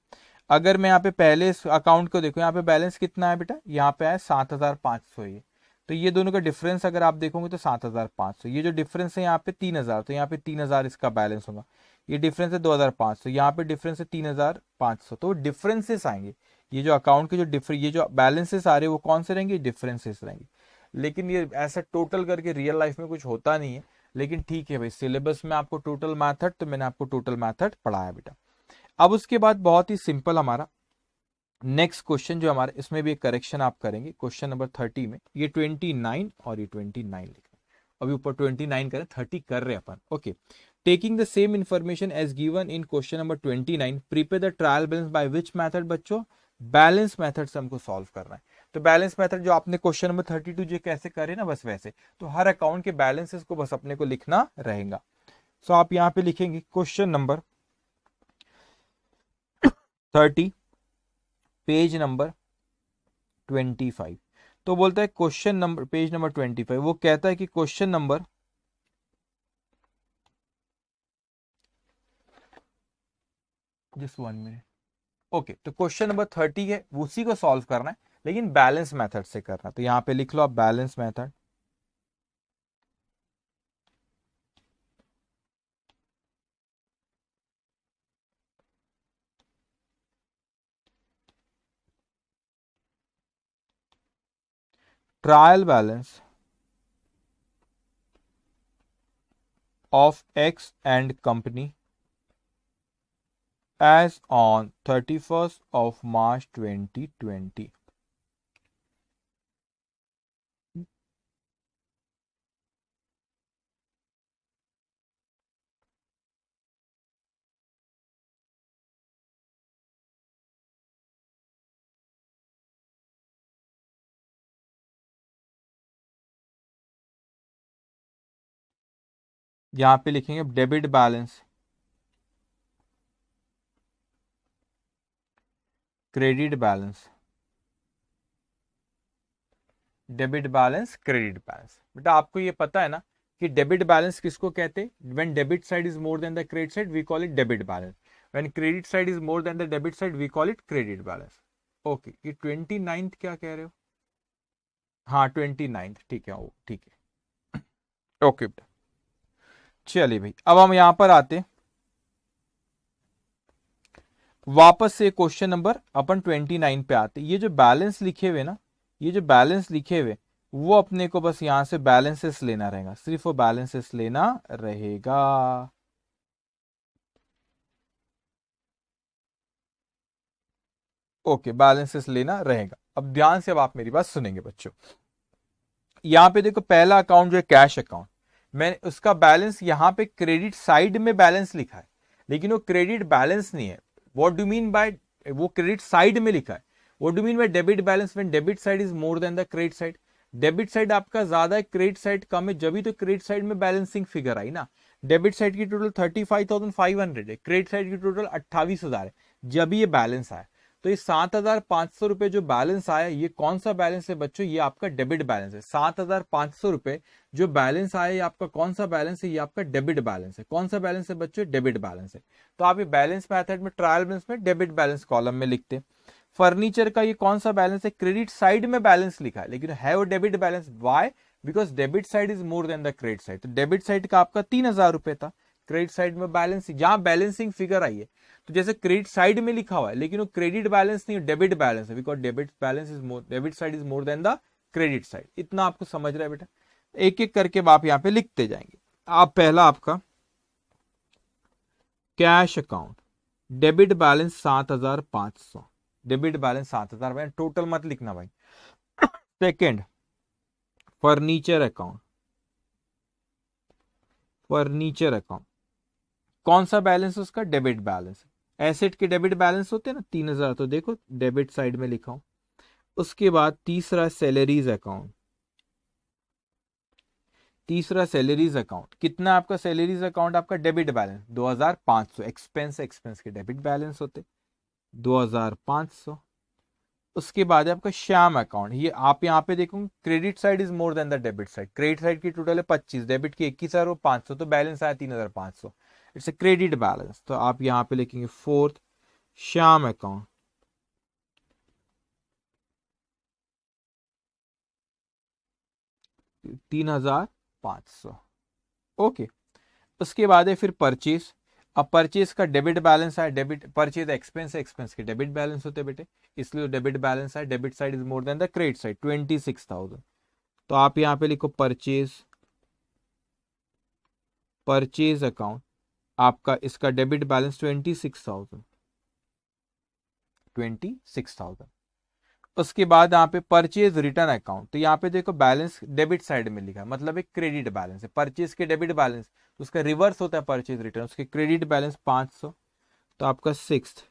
अगर मैं यहाँ पे पहले इस अकाउंट को देखो, यहाँ पे बैलेंस कितना है बेटा, यहाँ पे है 7,500। ये तो ये दोनों का डिफरेंस अगर आप देखोगे तो 7,500। ये जो डिफरेंस है यहाँ पे 3,000, तो यहाँ पे 3,000 इसका बैलेंस होगा। ये डिफरेंस है 2,500, यहाँ पे डिफरेंस है 3,500। तो डिफरेंसेस आएंगे। ये जो अकाउंट के जो ये जो बैलेंसेस आ रहे हैं वो कौन से रहेंगे, डिफरेंसेस रहेंगे। लेकिन ये ऐसा टोटल करके रियल लाइफ में कुछ होता नहीं है। लेकिन ठीक है भाई, सिलेबस में आपको टोटल मैथड, तो मैंने आपको टोटल मैथड पढ़ाया बेटा। अब उसके बाद बहुत ही सिंपल हमारा नेक्स्ट क्वेश्चन जो हमारा, इसमें भी एक करेक्शन आप करेंगे क्वेश्चन नंबर 30 में। ये 29 और ये 29 लिखना, अभी ऊपर 29 करें, 30 कर रहे अपन। Okay, taking the same information as given in question number 29, prepare the trial balance by which method बच्चों, बैलेंस मेथड से हमको सॉल्व करना है। तो बैलेंस मेथड जो आपने क्वेश्चन नंबर 32 जो कैसे करे ना, बस वैसे। तो हर अकाउंट के बैलेंसेस को बस अपने को लिखना रहेगा। सो आप यहाँ पे लिखेंगे क्वेश्चन नंबर 30, पेज नंबर 25। तो बोलता है क्वेश्चन नंबर, पेज नंबर 25, वो कहता है कि question number, just 1 minute. Okay, तो क्वेश्चन नंबर 30 है, उसी को सॉल्व करना है, लेकिन बैलेंस मेथड से करना। तो यहां पे लिख लो आप balance method. Trial balance of X and company as on 31st of March 2020। यहां पे लिखेंगे debit balance credit balance, debit balance, credit balance. बेटा आपको ये पता है ना कि डेबिट बैलेंस किसको कहते हैं? When debit side is more than the credit side we call it debit balance, when credit side is more than the debit side we call it credit balance. Okay, ये 29th क्या कह रहे हो? हाँ 29th, ठीक है, ओ ठीक है, ओके बेटा। चलिए भाई, अब हम यहां पर आते हैं वापस से क्वेश्चन नंबर अपन 29 पे आते। ये जो बैलेंस लिखे हुए ना, ये जो बैलेंस लिखे हुए, वो अपने को बस यहां से बैलेंसेस लेना रहेगा, सिर्फ वो बैलेंसेस लेना रहेगा। ओके, बैलेंसेस लेना रहेगा। अब ध्यान से अब आप मेरी बात सुनेंगे बच्चों। यहां पे देखो पहला अकाउंट जो है कैश अकाउंट, मैंने उसका बैलेंस यहां पे क्रेडिट साइड में बैलेंस लिखा है, लेकिन वो क्रेडिट बैलेंस नहीं है। व्हाट डू मीन बाय, वो क्रेडिट साइड में लिखा है। What do mean by debit balance? When debit side is more than the credit side. Debit side आपका ज्यादा है, क्रेडिट साइड कम है, जब भी तो क्रेडिट साइड में बैलेंसिंग फिगर आई ना। डेबिट साइड की टोटल 35,500 है, क्रेडिट साइड की टोटल 28,000 है, जब ये बैलेंस आया। तो ये 7,500 रुपए जो बैलेंस आया, ये कौन सा बैलेंस है बच्चों? ये आपका डेबिट बैलेंस है। 7,500 रुपए जो बैलेंस आया, ये आपका कौन सा बैलेंस है? ये आपका डेबिट बैलेंस है। कौन सा बैलेंस है बच्चों? डेबिट बैलेंस है। तो आप ये बैलेंस मेथड में, ट्रायल बैलेंस में डेबिट बैलेंस कॉलम में लिखते हैं। फर्नीचर का ये कौन सा बैलेंस है? क्रेडिट साइड में बैलेंस लिखा है, लेकिन है वो debit balance. Why? Because debit side is more than the credit side. तो डेबिट साइड का आपका 3,000 रुपए था, क्रेडिट साइड में बैलेंस, जहां बैलेंसिंग फिगर आई है, तो जैसे क्रेडिट साइड में लिखा हुआ है, लेकिन वो क्रेडिट बैलेंस नहीं, डेबिट बैलेंस है, because debit balance is more, debit side is more than the credit side. इतना आपको समझ रहा है बेटा? एक एक करके आप यहां पे लिखते जाएंगे। आप पहला आपका cash account, debit balance 7,500, debit balance 7,000, total मत लिखना भाई। Second, furniture account, furniture account कौन सा बैलेंस है उसका? Debit balance. एसेट के डेबिट बैलेंस होते हैं ना 3,000, तो देखो डेबिट साइड में लिखा हूं। उसके बाद तीसरा सैलरीज अकाउंट, तीसरा सैलरीज अकाउंट कितना आपका? सैलरीज अकाउंट आपका डेबिट बैलेंस 2,500, एक्सपेंस, एक्सपेंस के डेबिट बैलेंस होते 2,500। उसके बाद है आपका श्याम अकाउंट, ये आप यहाँ पे देखो credit side is more than the debit side. Credit side की टोटल है 25, डेबिट की 21,000 और 500, तो बैलेंस आया 3,500। इट्स ए क्रेडिट बैलेंस, तो आप यहाँ पे लिखेंगे फोर्थ श्याम अकाउंट, 3,500। ओके, उसके बाद है फिर परचेज। अब परचेज का डेबिट बैलेंस है, डेबिट परचेज एक्सपेंस है, एक्सपेंस के डेबिट बैलेंस होते बेटे, इसलिए डेबिट बैलेंस है, debit side is more than the credit side, 26,000। तो आप यहां पे लिखो परचेज, परचेज अकाउंट आपका, इसका डेबिट बैलेंस 26,000, 26,000। उसके बाद यहाँ पे परचेज रिटर्न अकाउंट, तो यहाँ पे देखो बैलेंस डेबिट साइड में लिखा है, मतलब एक क्रेडिट बैलेंस है। परचेज के डेबिट बैलेंस, उसका रिवर्स होता है परचेज रिटर्न, उसके क्रेडिट बैलेंस 500। तो आपका sixth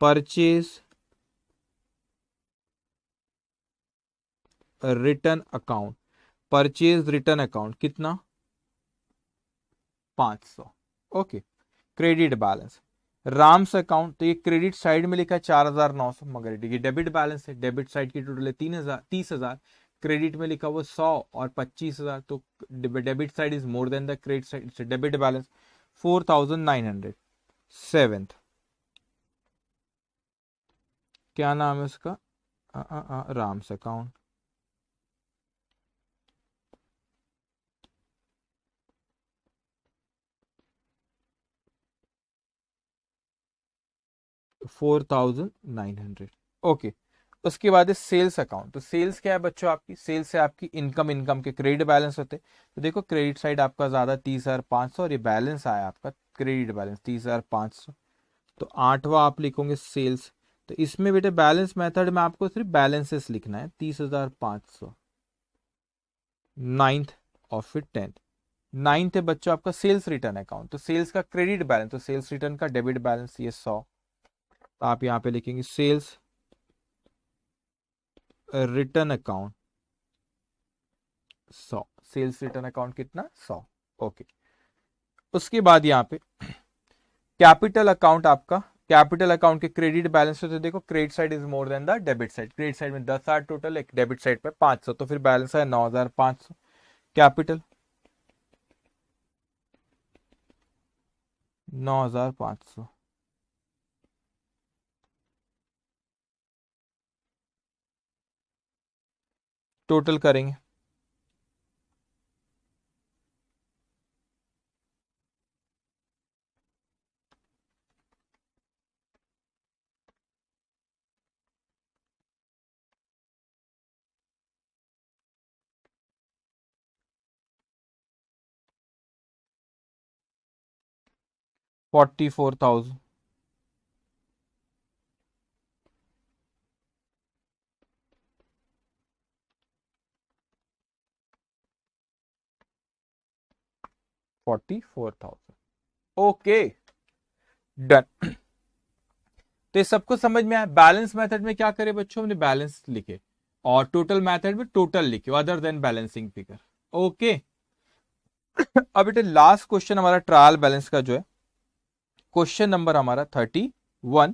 purchase return account, purchase return account कितना? 500। Okay, credit balance Ram's account, तो ये क्रेडिट साइड में लिखा है 4,900, मगर ये डेबिट बैलेंस है, डेबिट साइड की टोटल है 3,000, 30,000, क्रेडिट में लिखा हुआ 100 और 25,000, तो debit side is more than the credit side, debit balance 4,900। Seventh, क्या नाम है उसका? राम्स अकाउंट, 4,900। ओके, उसके बाद है सेल्स अकाउंट। तो सेल्स क्या है बच्चों? आपकी सेल्स है आपकी इनकम, इनकम के क्रेडिट बैलेंस होते। तो देखो क्रेडिट साइड आपका ज्यादा 30,500, और ये बैलेंस आया आपका क्रेडिट बैलेंस 30,500। तो आठवां आप लिखोगे सेल्स। तो इसमें बेटे बैलेंस मेथड में आपको सिर्फ बैलेंसेस लिखना है, 30,500। नाइन्थ और फिर टेंथ, नाइन्थ है बच्चों आपका सेल्स रिटर्न अकाउंट। तो सेल्स का क्रेडिट बैलेंस, तो सेल्स रिटर्न का डेबिट बैलेंस ये 100। तो आप यहाँ पे लिखेंगे sales return account 100, sales return account कितना? 100। ओके, उसके बाद यहाँ पे कैपिटल अकाउंट आपका कैपिटल अकाउंट के क्रेडिट बैलेंस से तो देखो credit side is more than the debit side, credit side में 10,000 टोटल, एक डेबिट साइड पे 500, तो फिर बैलेंस है 9,500 कैपिटल, 9,500। टोटल करेंगे, $44,000। Okay, done. तो ये सबको समझ में आया। बैलेंस मेथड में क्या करे बच्चों, हमने बैलेंस लिखे, और टोटल मेथड में टोटल लिखे other than balancing figure. Okay, अब बेटे लास्ट क्वेश्चन हमारा ट्रायल बैलेंस का जो है क्वेश्चन नंबर हमारा 31,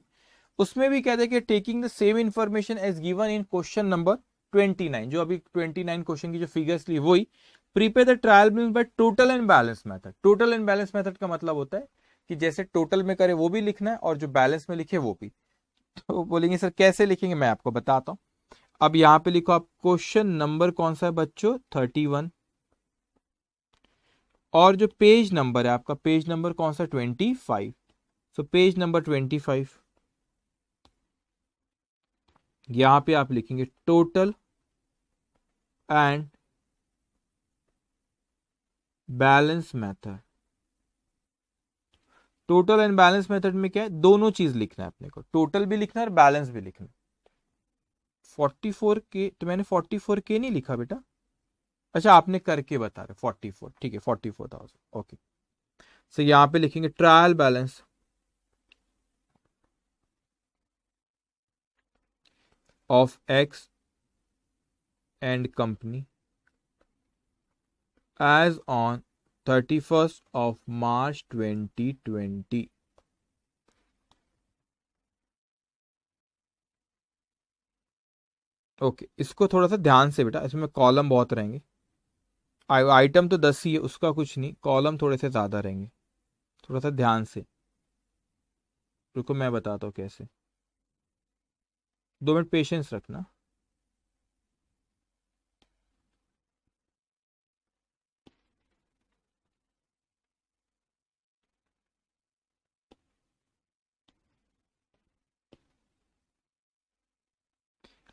उसमें भी कहते हैं कि taking the same information as given in question number 29, जो अभी 29 क्वेश्चन की जो फिगर्स ली वही, prepare the trial balance by total and balance method. Total and balance method का मतलब होता है कि जैसे टोटल में करे वो भी लिखना है और जो बैलेंस में लिखे वो भी। तो बोलेंगे सर कैसे लिखेंगे, मैं आपको बताता हूं। अब यहां पे लिखो आप क्वेश्चन नंबर कौन सा है बच्चों, 31, और जो पेज नंबर है आपका, पेज नंबर कौन सा, 25। सो पेज नंबर 25, यहां पे आप लिखेंगे total and balance method. Total and balance method में क्या है, दोनों चीज लिखना है अपने को, टोटल भी लिखना है और बैलेंस भी लिखना है। 44K, तो मैंने 44K नहीं लिखा बेटा, अच्छा आपने करके बता रहे 44, ठीक है 44,000। ओके, सो यहां पे लिखेंगे trial balance of X and company as on 31st of March 2020। Okay, इसको थोड़ा सा ध्यान से बेटा, इसमें कॉलम बहुत रहेंगे, आइटम तो 10 ही है, उसका कुछ नहीं, कॉलम थोड़े से ज्यादा रहेंगे, थोड़ा सा ध्यान से। रुको मैं बताता हूँ कैसे, 2 मिनट पेशेंस रखना।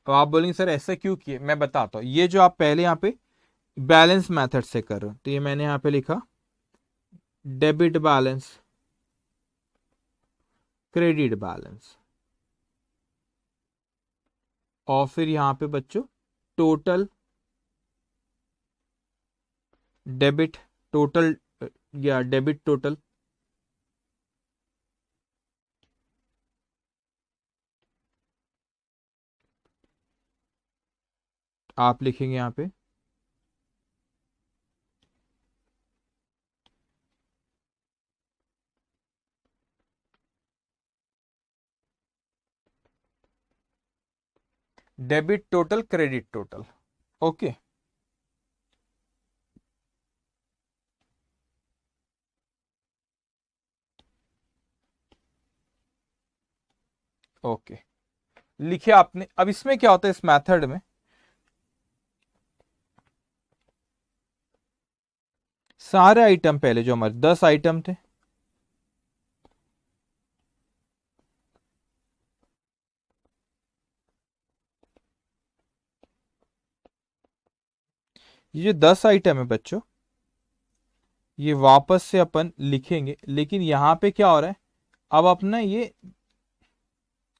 अब आप बोलेंगे सर ऐसा क्यों किए, मैं बताता हूँ। ये जो आप पहले यहाँ पे बैलेंस मेथड से कर रहे हो, तो ये मैंने यहाँ पे लिखा डेबिट बैलेंस, क्रेडिट बैलेंस, और फिर यहाँ पे बच्चों टोटल डेबिट, टोटल या डेबिट टोटल, आप लिखेंगे यहाँ पे debit total, credit total. Okay, okay लिखे आपने। अब इसमें क्या होता है इस मेथड में, सारे आइटम पहले जो हमारे 10 आइटम थे, ये जो 10 आइटम है बच्चों, ये वापस से अपन लिखेंगे, लेकिन यहां पे क्या हो रहा है, अब अपना ये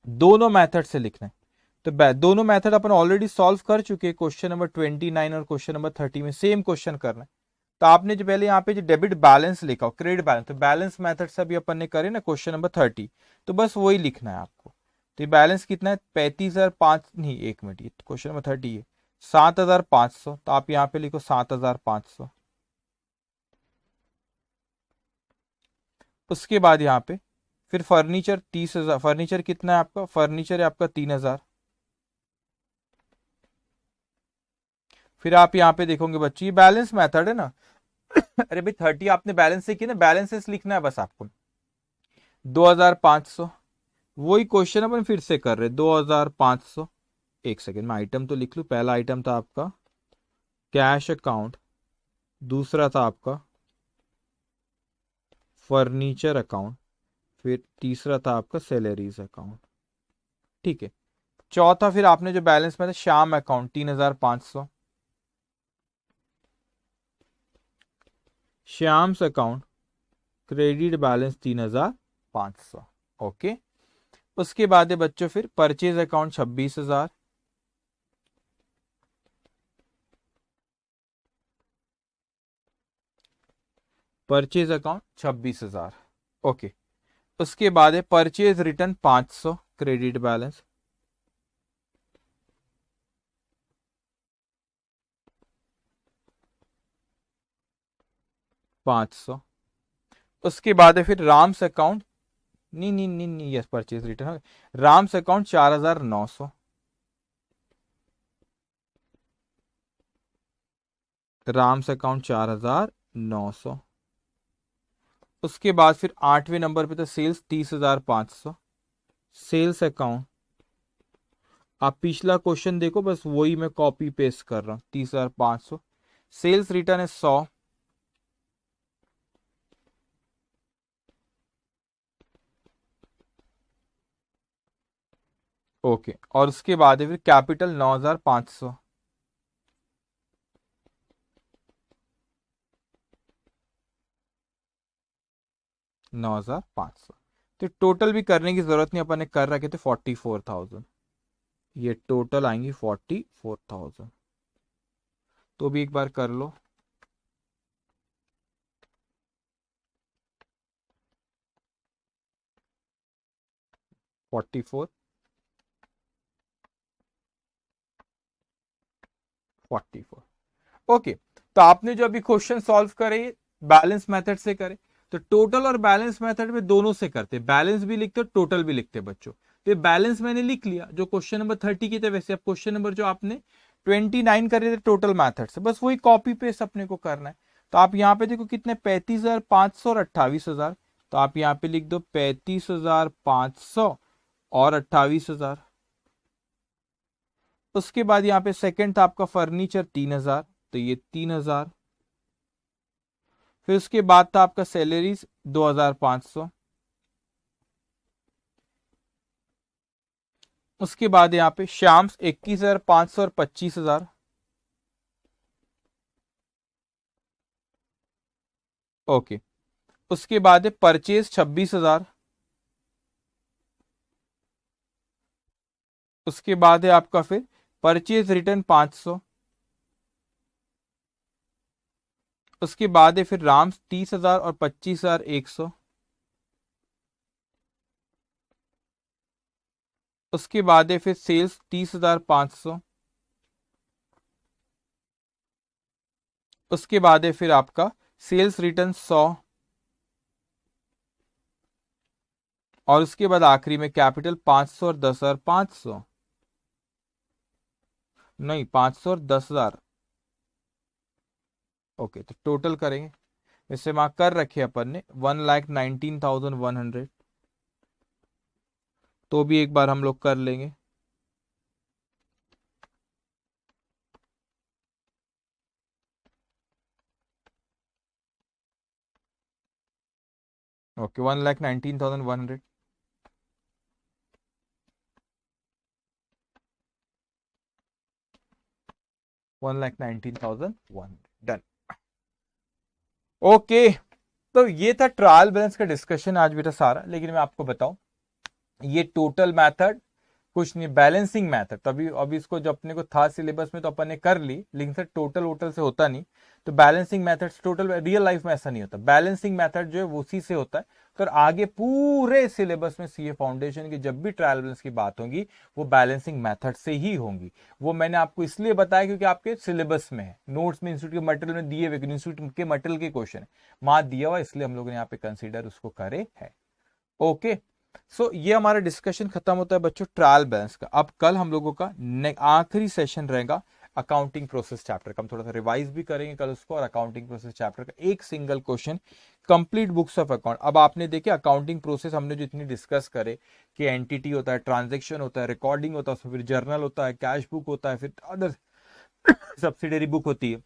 दोनों मेथड से लिखना है। तो दोनों मेथड अपन ऑलरेडी सॉल्व कर चुके हैं, क्वेश्चन नंबर 29 और क्वेश्चन नंबर 30 में सेम क्वेश्चन करना है। तो आपने जो पहले यहाँ पे जो डेबिट बैलेंस लिखा हो, क्रेडिट बैलेंस, तो बैलेंस मेथड से अभी अपन ने करे ना क्वेश्चन नंबर 30, तो बस वही लिखना है आपको। तो ये बैलेंस कितना है, 35,005, नहीं एक मिनट, ये क्वेश्चन नंबर 30 है, 7,500, तो आप यहाँ पे लिखो 7,500। उसके बाद यहाँ पे फिर फर्नीचर 30,000, फर्नीचर कितना है आपका, फर्नीचर है आपका 3,000। फिर आप यहाँ पे देखोगे बच्चे ये बैलेंस मेथड है ना अरे भाई 30 आपने बैलेंस से की ना, बैलेंसेस लिखना है बस आपको। 2,500, वही क्वेश्चन अपन फिर से कर रहे 2,500। एक सेकेंड में आइटम तो लिख लूं। पहला आइटम था आपका कैश अकाउंट, दूसरा था आपका फर्नीचर अकाउंट, फिर तीसरा था आपका सैलरीज अकाउंट। ठीक है, चौथा फिर आपने जो बैलेंस में था Shyam account 3,500, Shyam's account credit balance 3,500। Okay, उसके बाद है बच्चों फिर purchase account 26,000, purchase account 26,000। Okay, उसके बाद है परचेज रिटर्न 500 क्रेडिट बैलेंस, उसके बाद है फिर राम्स अकाउंट, नहीं नहीं नहीं नहीं, yes purchase return, Ram's account 4,900, Ram's account 4,900। उसके बाद फिर 8वें नंबर पे तो सेल्स 30,500, सेल्स अकाउंट। आप पिछला क्वेश्चन देखो, बस वही मैं कॉपी पेस्ट कर रहा हूं, 30,500। सेल्स रिटर्न है 100, ओके। और उसके बाद है फिर कैपिटल 9,500, 9,500। तो टोटल भी करने की जरूरत नहीं, अपन ने कर रखे थे 44,000, ये टोटल आएंगी 44,000। तो भी एक बार कर लो। 44, 44। ओके, तो आपने जो अभी क्वेश्चन सॉल्व करे बैलेंस मेथड से करे, तो टोटल और बैलेंस मेथड में दोनों से करते, बैलेंस भी लिखते टोटल भी लिखते बच्चों। तो ये बैलेंस मैंने लिख लिया जो क्वेश्चन नंबर 30 के थे, वैसे अब क्वेश्चन नंबर जो आपने 29 कर रहे थे टोटल मेथड से, बस वही कॉपी पेस्ट अपने को करना है। तो आप यहाँ पे देखो कितने 35,500 और 28,000, तो आप यहाँ पे लिख दो 35,500 और 28,000। उसके बाद यहाँ पे सेकंड था आपका फर्नीचर 3,000, तो ये 3,000। फिर उसके बाद था आपका सैलरीज 2,500, उसके बाद यहाँ पे शाम्स 21,500 और 25,000, ओके। उसके बाद है परचेज 26,000, उसके बाद है आपका फिर परचेज रिटर्न 500, उसके बाद है फिर राम्स 30,000 और 25,100, उसके बाद है फिर सेल्स 30,500, उसके बाद है फिर आपका सेल्स रिटर्न 100, और उसके बाद आखिरी में कैपिटल 500 और 10,500, नहीं 500 और 10,000। ओके, तो टोटल करेंगे, वैसे वहां कर रखे अपन ने 1,19,100, तो भी एक बार हम लोग कर लेंगे। Okay, 1,19,100, 1,19,100 done. ओके, तो ये था ट्रायल बैलेंस का डिस्कशन आज बेटा सारा। लेकिन मैं आपको बताऊं, ये टोटल मेथड कुछ नहीं, बैलेंसिंग मेथड तो अभी इसको जो अपने को था सिलेबस में तो अपन ने कर ली, लेकिन सर टोटल वोटल से होता नहीं। तो balancing method total real life में ऐसा नहीं होता, बैलेंसिंग मेथड जो है वो उसी से होता है। तो आगे पूरे सिलेबस में सीए फाउंडेशन की जब भी ट्रायल बैलेंस की बात होगी वो बैलेंसिंग मेथड से ही होंगी। वो मैंने आपको इसलिए बताया क्योंकि आपके सिलेबस में है, नोट्स में इंस्टीट्यूट के मटेरियल में दिए हुए, इंस्टीट्यूट के मटेरियल के क्वेश्चन है, मार्क दिया हुआ, इसलिए हम लोगों ने यहाँ पे कंसिडर उसको करे है। ओके, सो ये हमारा डिस्कशन खत्म होता है बच्चों ट्रायल बैलेंस का। अब कल हम लोगों का आखिरी सेशन रहेगा अकाउंटिंग प्रोसेस चैप्टर का। हम थोड़ा सा रिवाइज भी करेंगे कल उसको, और अकाउंटिंग प्रोसेस चैप्टर का एक single question complete books of account. अब आपने देखे अकाउंटिंग प्रोसेस हमने जो इतनी डिस्कस करे कि एंटिटी होता है, ट्रांजेक्शन होता है, रिकॉर्डिंग होता है, उसमें फिर जर्नल होता है, कैश बुक होता है, फिर अदर सब्सिडरी बुक होती है,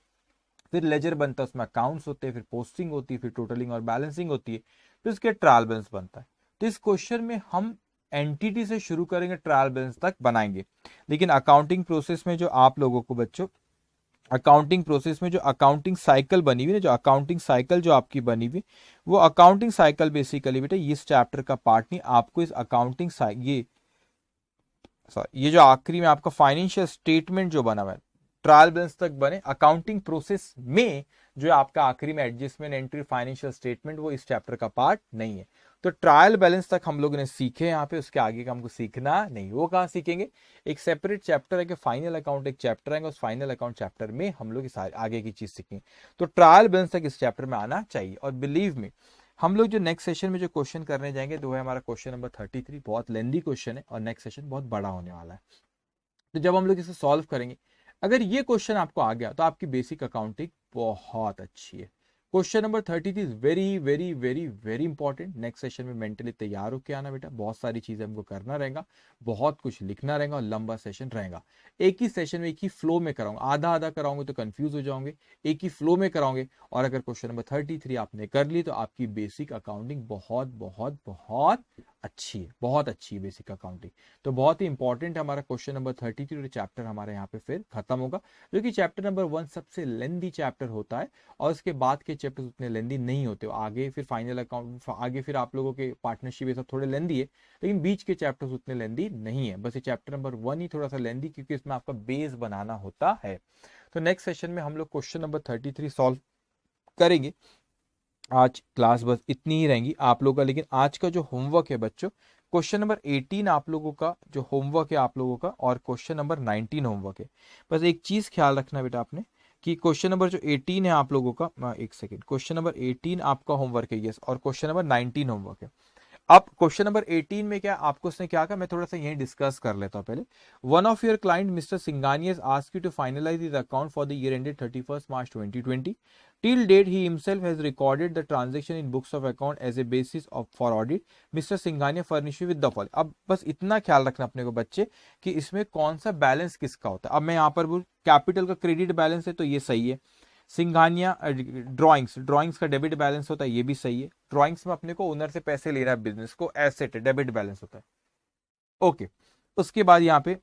फिर लेजर बनता है, उसमें अकाउंट्स होते हैं, फिर पोस्टिंग होती है, फिर टोटलिंग और बैलेंसिंग होती है, फिर उसके ट्रायल बैलेंस बनता है। तो इस क्वेश्चन में हम एंटिटी से शुरू करेंगे, ट्रायल बैलेंस तक बनाएंगे। लेकिन अकाउंटिंग प्रोसेस में जो आप लोगों को बच्चों अकाउंटिंग प्रोसेस में जो अकाउंटिंग साइकिल बनी हुई है, जो अकाउंटिंग साइकिल जो आपकी बनी हुई, वो अकाउंटिंग साइकिल बेसिकली बेटा इस चैप्टर का पार्ट नहीं। आपको इस अकाउंटिंग ये जो आखिरी में आपका फाइनेंशियल स्टेटमेंट जो बना हुआ है ट्रायल बैलेंस तक बने, अकाउंटिंग प्रोसेस में जो आपका आखिरी में एडजस्टमेंट एंट्री फाइनेंशियल स्टेटमेंट, वो इस चैप्टर का पार्ट नहीं है। तो ट्रायल बैलेंस तक हम लोगों ने सीखे यहाँ पे, उसके आगे का हमको सीखना नहीं। वो कहाँ सीखेंगे, एक सेपरेट चैप्टर है कि फाइनल अकाउंट एक चैप्टर आएगा, उस फाइनल अकाउंट चैप्टर में हम लोग इस आगे की चीज सीखेंगे। तो ट्रायल बैलेंस तक इस चैप्टर में आना चाहिए। और बिलीव मी, हम लोग जो नेक्स्ट सेशन में जो क्वेश्चन करने जाएंगे तो है हमारा क्वेश्चन नंबर 33। बहुत लेंदी क्वेश्चन है और नेक्स्ट सेशन बहुत बड़ा होने वाला है। तो जब हम लोग इसे सॉल्व करेंगे, अगर ये क्वेश्चन आपको आ गया तो आपकी बेसिक अकाउंटिंग बहुत अच्छी है। Question number 33 is very very very very important. Next session में मेंटली तैयार होकर आना बेटा, बहुत सारी चीजें हमको करना रहेगा, बहुत कुछ लिखना रहेगा और लंबा सेशन रहेगा। एक ही सेशन में एक ही फ्लो में कराऊंगा, आधा आधा कराऊंगे तो कंफ्यूज हो जाओगे, एक ही फ्लो में कराओगे। और अगर क्वेश्चन नंबर 33 आपने कर ली तो आपकी बेसिक अकाउंटिंग बहुत बहुत बहुत अच्छी है, बहुत अच्छी है बेसिक अकाउंटिंग। तो बहुत ही इंपॉर्टेंट है हमारा क्वेश्चन नंबर 33 और चैप्टर हमारे यहाँ पे फिर खत्म होगा, जो कि चैप्टर नंबर 1 सबसे लेंदी चैप्टर होता है और उसके बाद के चैप्टर्स उतने लेंदी नहीं होते। आगे फिर फाइनल अकाउंट, आगे फिर आप लोगों के पार्टनरशिप ये सब थोड़े लेंदी है, लेकिन बीच के चैप्टर्स उतने लेंदी नहीं है। बस ये चैप्टर नंबर 1 ही थोड़ा सा लेंदी, क्योंकि इसमें आपका बेस बनाना होता है। तो नेक्स्ट सेशन में हम लोग क्वेश्चन नंबर 33 सॉल्व करेंगे। आज क्लास बस इतनी ही रहेंगी आप लोगों का, लेकिन आज का जो होमवर्क है बच्चों, क्वेश्चन नंबर 18 आप लोगों का जो होमवर्क है आप लोगों का, और क्वेश्चन नंबर 19 होमवर्क है। बस एक चीज ख्याल रखना बेटा आपने कि क्वेश्चन नंबर जो 18 है आप लोगों का, एक सेकेंड, क्वेश्चन नंबर 18 आपका होमवर्क है, यस, और क्वेश्चन नंबर 19 होमवर्क है। अब क्वेश्चन नंबर 18 में क्या आपको उसने क्या कहा, मैं थोड़ा सा यही डिस्कस कर लेता हूं पहले। One of your client mister Singhania has asked you to finalise his account for the year ended 31st March 2020. Till date, he himself has recorded the transaction in books of account as a basis of for audit. Mr. Singhania furnish you with the following. अब बस इतना ख्याल रखना अपने को बच्चे कि इसमें कौन सा बैलेंस किसका होता है। अब मैं यहाँ पर बोल कैपिटल का क्रेडिट बैलेंस है तो ये सही है। सिंघानिया ड्राइंग्स का डेबिट बैलेंस होता है, ये भी सही है। ड्राइंग्स में अपने को ओनर से पैसे ले रहा है, बिजनेस को एसेट है, डेबिट बैलेंस होता है, ओके। उसके बाद यहाँ पे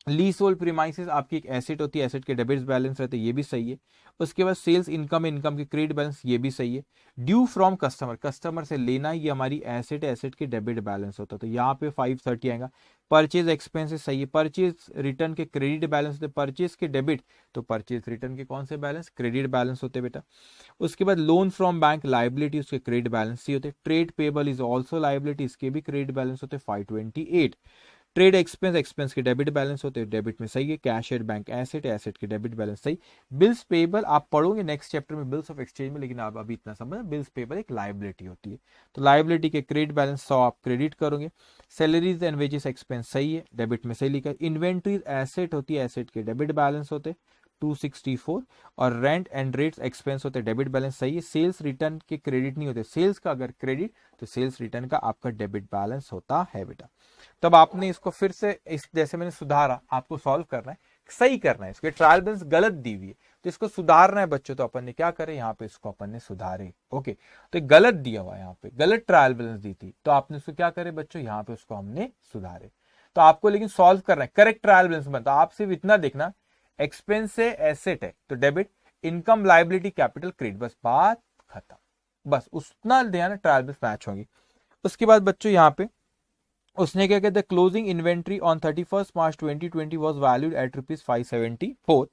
लीज होल्ड प्रीमाइसेस आपकी एक एसेट होती है, एसेट के डेबिट बैलेंस रहते हैं, ये भी सही है। उसके बाद सेल्स इनकम, इनकम के क्रेडिट बैलेंस, ये भी सही है। ड्यू फ्रॉम कस्टमर, कस्टमर से लेना, ये हमारी एसेट है, एसेट के डेबिट बैलेंस होता है, तो यहाँ पे 530 आएगा। परचेज एक्सपेंसेस सही है। परचेज रिटर्न के क्रेडिट बैलेंस होते, परचेज के डेबिट, तो परचेज रिटर्न के कौन से बैलेंस, क्रेडिट बैलेंस होते बेटा। उसके बाद लोन फ्रॉम बैंक लाइबिलिटी, उसके क्रेडिट बैलेंस ही होते। Trade payable is also liability, इसके भी क्रेडिट बैलेंस होते 528। ट्रेड एक्सपेंस, एक्सपेंस के डेबिट बैलेंस होते हैं, डेबिट में सही है। Cash at bank asset, asset के डेबिट बैलेंस सही। बिल्स पेबल आप पढ़ोगे नेक्स्ट चैप्टर में बिल्स ऑफ एक्सचेंज में, लेकिन आप अभी इतना समझ, बिल्स पेबल एक लाइबिलिटी होती है, तो लाइबिलिटी के क्रेडिट बैलेंस 100 आप क्रेडिट करोगे। सैलरीज एंड वेजेस एक्सपेंस सही है, डेबिट में सही लिखा है। इन्वेंट्रीज एसेट होती है, एसेट के डेबिट बैलेंस होते 264। और रेंट एंड रेट्स एक्सपेंस होते हैं, डेबिट बैलेंस सही है। सेल्स रिटर्न के क्रेडिट नहीं होते, सेल्स का अगर क्रेडिट तो सेल्स रिटर्न का आपका डेबिट बैलेंस होता है बेटा। तब आपने इसको फिर से इस जैसे मैंने सुधारा, आपको सॉल्व करना है, सही करना है। इसके ट्रायल बैलेंस गलत दी हुई है तो इसको सुधारना है बच्चों, तो अपन ने क्या करे यहाँ पे इसको अपन ने सुधारे, ओके। तो गलत दिया हुआ है यहाँ पे, गलत ट्रायल बैलेंस दी थी, तो आपने इसको क्या करे बच्चों, यहाँ पे उसको हमने सुधारे। तो आपको लेकिन सॉल्व करना है, करेक्ट ट्रायल बैलेंस बनता। आप सिर्फ इतना देखना, एक्सपेंस से एसेट है तो debit, income liability capital credit, बस बात खत्म, बस उतना ध्यान, ट्रायल बैलेंस मैच होगी। उसके बाद बच्चों यहाँ पे उसने क्या कहते हैं, closing inventory on 31st March 2020 was valued at ₹574.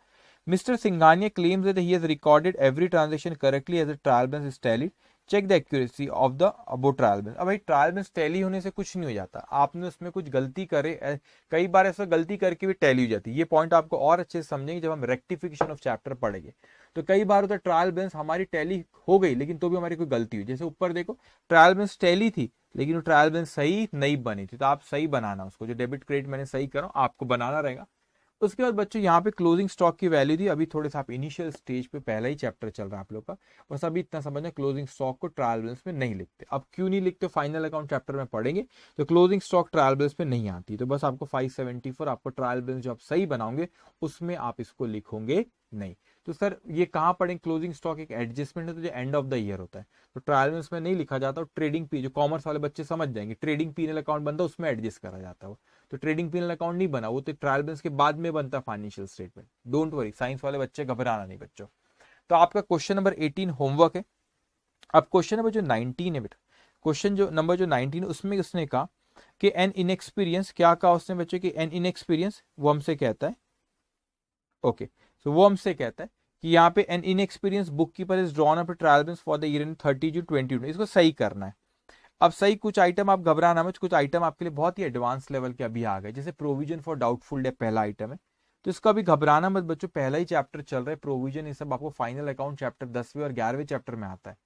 Mr. Singhania claims that he has recorded every transaction correctly as the trial balance is tallied. Check the accuracy of the above trial balance. अब भाई ट्रायल बैलेंस टैली होने से कुछ नहीं हो जाता, आपने उसमें कुछ गलती करे, कई बार ऐसा गलती करके भी टैली हो जाती है। ये पॉइंट आपको और अच्छे से समझेंगे जब हम रेक्टिफिकेशन ऑफ चैप्टर पढ़ेंगे। तो कई बार होता है ट्रायल बैलेंस हमारी टैली हो गई लेकिन तो भी हमारी कोई गलती हुई, जैसे ऊपर देखो ट्रायल बैलेंस टैली थी लेकिन वो ट्रायल बैलेंस सही नहीं बनी थी, तो आप सही बनाना उसको, जो डेबिट क्रेडिट मैंने सही करा आपको बनाना रहेगा। उसके बाद बच्चों यहाँ पे क्लोजिंग स्टॉक की वैल्यू दी, अभी थोड़े सा आप इनिशियल स्टेज पे, पहला ही चैप्टर चल रहा है आप लोग का, बस अभी इतना समझना क्लोजिंग स्टॉक को ट्रायल बैलेंस में नहीं लिखते। अब क्यों नहीं लिखते, फाइनल अकाउंट चैप्टर में पढ़ेंगे, तो क्लोजिंग स्टॉक ट्रायल बैलेंस पे नहीं आती, तो बस आपको 574 आपको ट्रायल बैलेंस जो आप सही बनाओगे उसमें आप इसको लिखोगे नहीं। तो सर ये कहाँ पढ़ेंगे, क्लोजिंग स्टॉक एक एडजस्टमेंट है तो जो एंड ऑफ द ईयर होता है, तो ट्रायल बैलेंस में नहीं लिखा जाता, ट्रेडिंग पी, जो कॉमर्स वाले बच्चे समझ जाएंगे, ट्रेडिंग पीनल अकाउंट बनता है उसमें एडजस्ट करा जाता है, तो ट्रेडिंग पीनल अकाउंट नहीं बना, वो तो ट्रायल बैलेंस के बाद में बनता है financial statement. Don't worry, science वाले बच्चे घबराना नहीं बच्चों। तो आपका क्वेश्चन नंबर 18 होमवर्क है। अब क्वेश्चन नंबर जो 19 है बेटा, क्वेश्चन जो नंबर जो 19 उसमें उसने कहा कि एन इनएक्सपीरियंस, क्या कहा उसने बच्चों कि एन इनएक्सपीरियंस, वो हमसे कहता है, ओके, तो वो हमसे कहता है कि यहाँ पे an inexperience book keeper is drawn up trial balance for the year in 30 June 2020, इसको सही करना है। अब सही कुछ आइटम आप घबराना मत, कुछ आइटम आपके लिए बहुत ही एडवांस लेवल के अभी आ गए, जैसे प्रोविजन फॉर डाउटफुल डेट पहला आइटम है, तो इसका भी घबराना मत बच्चों, पहला ही चैप्टर चल रहा है, प्रोविजन ये सब आपको फाइनल अकाउंट चैप्टर 10वें और 11वें चैप्टर में आता है।